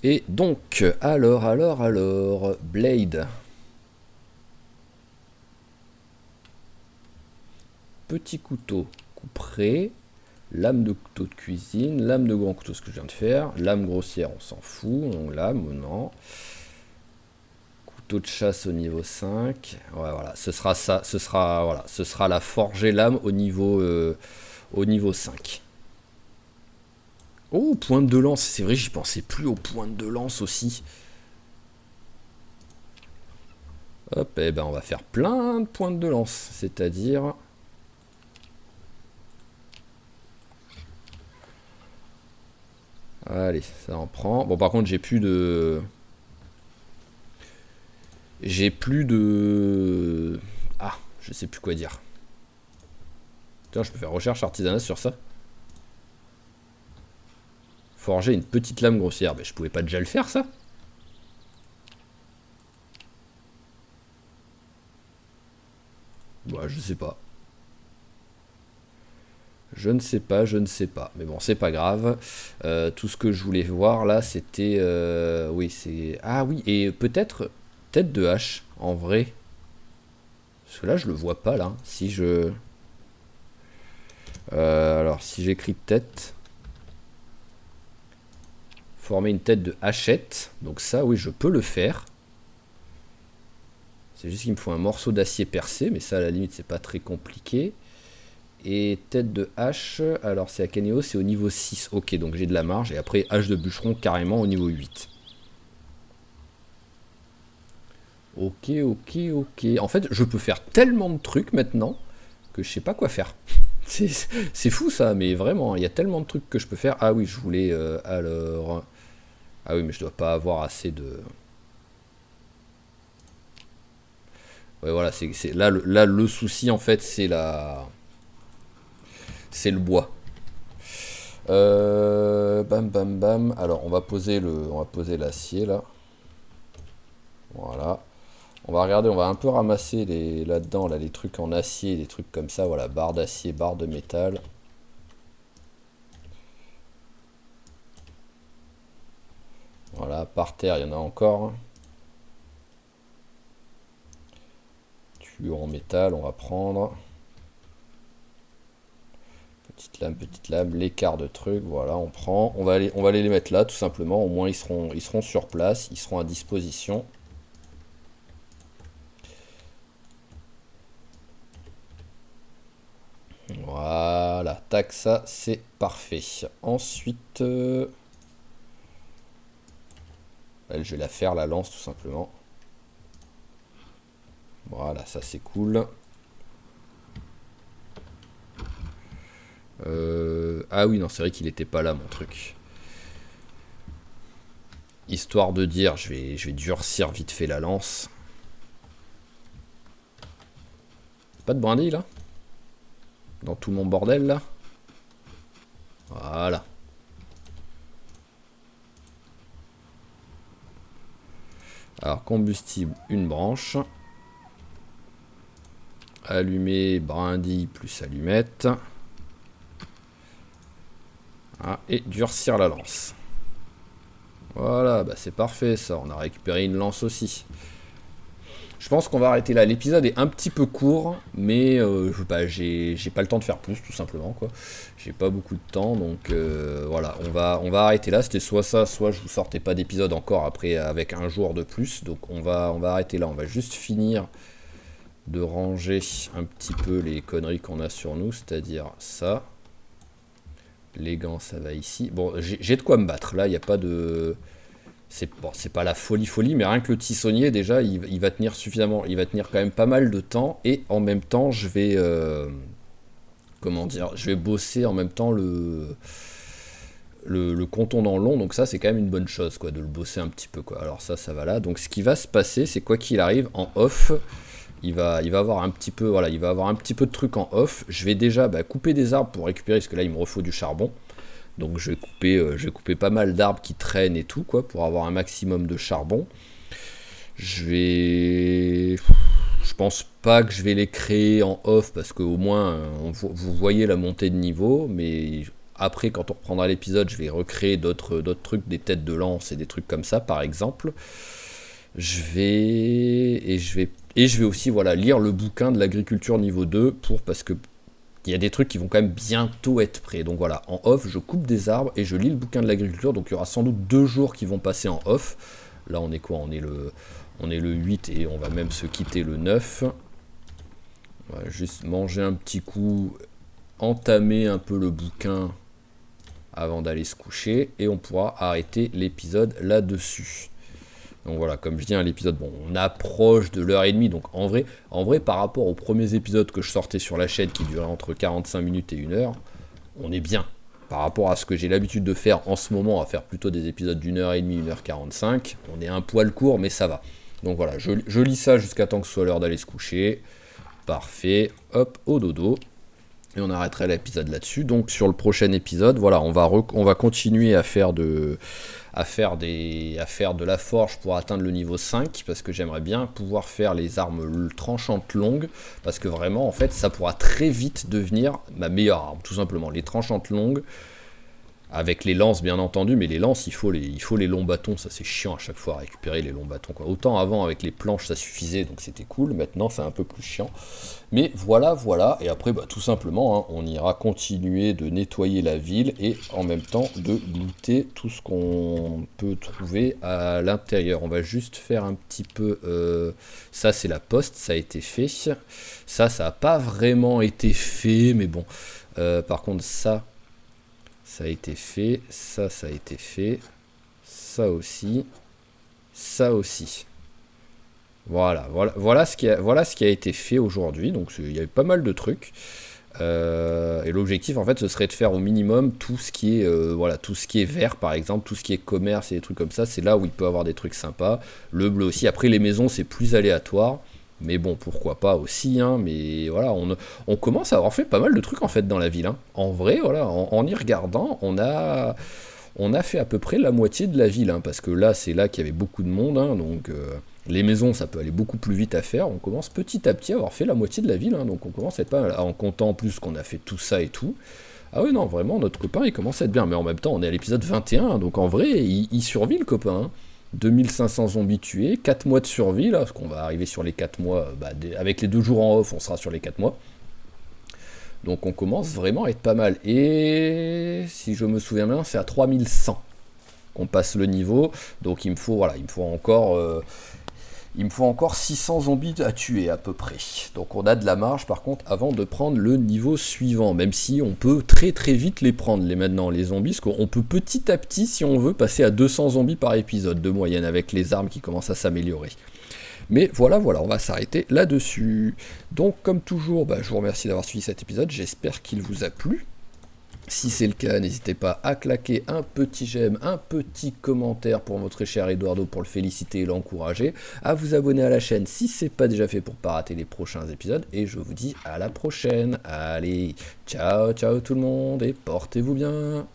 Et donc, alors, Blade. Petit couteau couperé, lame de couteau de cuisine, lame de grand couteau, ce que je viens de faire, lame grossière, on s'en fout, on lame, non. Couteau de chasse au niveau 5, ouais, voilà, ce sera ça, ce sera la forgée lame au niveau 5. Oh, pointe de lance, c'est vrai, j'y pensais plus aux pointes de lance aussi. Hop, et ben on va faire plein de pointes de lance, c'est-à-dire... Allez, ça en prend. Bon, par contre, j'ai plus de... Ah, je sais plus quoi dire. Tiens, je peux faire recherche artisanat sur ça. Forger une petite lame grossière. Mais je pouvais pas déjà le faire, ça? Bah, je sais pas. Je ne sais pas, je ne sais pas. Mais bon, c'est pas grave. Tout ce que je voulais voir, là, c'était... oui, c'est... Ah oui, et peut-être tête de hache, en vrai. Parce que là, je le vois pas, là. Si je... alors, si j'écris tête... Former une tête de hachette. Donc ça, oui, je peux le faire. C'est juste qu'il me faut un morceau d'acier percé. Mais ça, à la limite, c'est pas très compliqué. Et tête de hache, alors c'est à quel niveau? C'est au niveau 6. Ok, donc j'ai de la marge. Et après, hache de bûcheron carrément au niveau 8. Ok. En fait, je peux faire tellement de trucs maintenant que je sais pas quoi faire. C'est fou ça, mais vraiment, il y a tellement de trucs que je peux faire. Ah oui, je voulais alors... Ah oui, mais je dois pas avoir assez de... Ouais, voilà, là, le souci en fait, c'est le bois. Bam bam bam. Alors on va poser l'acier là. Voilà. On va regarder, on va un peu ramasser là-dedans là, les trucs en acier, des trucs comme ça. Voilà, barre d'acier, barre de métal. Voilà, par terre, il y en a encore. Tuyau en métal, on va prendre. Petite lame, l'écart de trucs, voilà, on prend. On va aller les mettre là, tout simplement. Au moins, ils seront sur place, ils seront à disposition. Voilà, tac, ça, c'est parfait. Ensuite, elle, je vais la faire, la lance, tout simplement. Voilà, ça, c'est cool. Ah oui, non, c'est vrai qu'il était pas là, mon truc. Histoire de dire, je vais durcir vite fait la lance. Pas de brindille, là? Dans tout mon bordel, là? Voilà. Alors, combustible, une branche. Allumé, brindille plus allumette. Ah, et durcir la lance. Voilà, bah c'est parfait ça, on a récupéré une lance aussi. Je pense qu'on va arrêter là. L'épisode est un petit peu court, mais j'ai pas le temps de faire plus, tout simplement, quoi. J'ai pas beaucoup de temps, donc voilà, on va arrêter là. C'était soit ça, soit je vous sortais pas d'épisode encore après avec un jour de plus. Donc on va arrêter là. On va juste finir de ranger un petit peu les conneries qu'on a sur nous, c'est-à-dire ça. Les gants, ça va ici. Bon, j'ai de quoi me battre. Là, il n'y a pas de... C'est bon, c'est pas la folie, mais rien que le tissonnier, déjà, il va tenir suffisamment. Il va tenir quand même pas mal de temps. Et en même temps, je vais... comment dire, je vais bosser en même temps le contournant long, donc ça c'est quand même une bonne chose, quoi, de le bosser un petit peu, quoi. Alors ça va là. Donc ce qui va se passer, c'est quoi qu'il arrive, en off, il va avoir un petit peu, voilà, il va avoir un petit peu de trucs en off. Je vais déjà couper des arbres pour récupérer, parce que là il me refaut du charbon. Donc je vais couper pas mal d'arbres qui traînent et tout, quoi, pour avoir un maximum de charbon. Je pense pas que je vais les créer en off parce qu'au moins vous voyez la montée de niveau, mais après quand on reprendra l'épisode, je vais recréer d'autres trucs, des têtes de lance et des trucs comme ça par exemple. Je vais aussi voilà lire le bouquin de l'agriculture niveau 2 parce que il y a des trucs qui vont quand même bientôt être prêts. Donc voilà, en off, je coupe des arbres et je lis le bouquin de l'agriculture. Donc il y aura sans doute 2 jours qui vont passer en off. Là, on est quoi ? On est le 8 et on va même se quitter le 9. On va juste manger un petit coup, entamer un peu le bouquin avant d'aller se coucher. Et on pourra arrêter l'épisode là-dessus. Donc voilà, comme je dis, l'épisode, bon, on approche de l'heure et demie, donc en vrai, par rapport aux premiers épisodes que je sortais sur la chaîne qui duraient entre 45 minutes et 1 heure, on est bien. Par rapport à ce que j'ai l'habitude de faire en ce moment, à faire plutôt des épisodes d'1 heure et demie, 1 heure 45, on est un poil court, mais ça va. Donc voilà, je lis ça jusqu'à temps que ce soit l'heure d'aller se coucher. Parfait, hop, au dodo. Et on arrêterait l'épisode là-dessus. Donc sur le prochain épisode, voilà, on va continuer à faire de la forge pour atteindre le niveau 5, parce que j'aimerais bien pouvoir faire les armes tranchantes longues, parce que vraiment en fait ça pourra très vite devenir ma meilleure arme, tout simplement. Les tranchantes longues, avec les lances bien entendu, mais les lances il faut les longs bâtons, ça c'est chiant à chaque fois à récupérer les longs bâtons, quoi. Autant avant avec les planches ça suffisait, donc c'était cool, maintenant c'est un peu plus chiant. Mais voilà, et après tout simplement, on ira continuer de nettoyer la ville et en même temps de looter tout ce qu'on peut trouver à l'intérieur. On va juste faire un petit peu... ça c'est la poste, ça a été fait. Ça n'a pas vraiment été fait, mais bon. Par contre ça a été fait. Ça a été fait. Ça aussi. Ça aussi. Voilà ce qui a été fait aujourd'hui. Donc il y avait pas mal de trucs. Et l'objectif en fait ce serait de faire au minimum tout ce qui est vert par exemple, tout ce qui est commerce et des trucs comme ça, c'est là où il peut avoir des trucs sympas. Le bleu aussi. Après les maisons c'est plus aléatoire. Mais bon, pourquoi pas aussi, mais voilà, on commence à avoir fait pas mal de trucs en fait dans la ville. En vrai, voilà, en y regardant, on a fait à peu près la moitié de la ville, parce que là, c'est là qu'il y avait beaucoup de monde, donc les maisons, ça peut aller beaucoup plus vite à faire. On commence petit à petit à avoir fait la moitié de la ville, donc on commence à être pas mal, en comptant en plus qu'on a fait tout ça et tout. Ah ouais, non, vraiment, notre copain, il commence à être bien, mais en même temps, on est à l'épisode 21, donc en vrai, il survit le copain, 2500 zombies tués, 4 mois de survie, là, parce qu'on va arriver sur les 4 mois, avec les 2 jours en off, on sera sur les 4 mois. Donc on commence vraiment à être pas mal. Et si je me souviens bien, c'est à 3100 qu'on passe le niveau. Donc il me faut encore 600 zombies à tuer à peu près. Donc on a de la marge par contre avant de prendre le niveau suivant. Même si on peut très très vite les prendre maintenant les zombies. Parce qu'on peut petit à petit si on veut passer à 200 zombies par épisode de moyenne avec les armes qui commencent à s'améliorer. Mais voilà, on va s'arrêter là-dessus. Donc comme toujours, je vous remercie d'avoir suivi cet épisode. J'espère qu'il vous a plu. Si c'est le cas, n'hésitez pas à claquer un petit j'aime, un petit commentaire pour votre cher Eduardo pour le féliciter et l'encourager, à vous abonner à la chaîne si c'est pas déjà fait pour pas rater les prochains épisodes, et je vous dis à la prochaine. Allez, ciao tout le monde et portez-vous bien.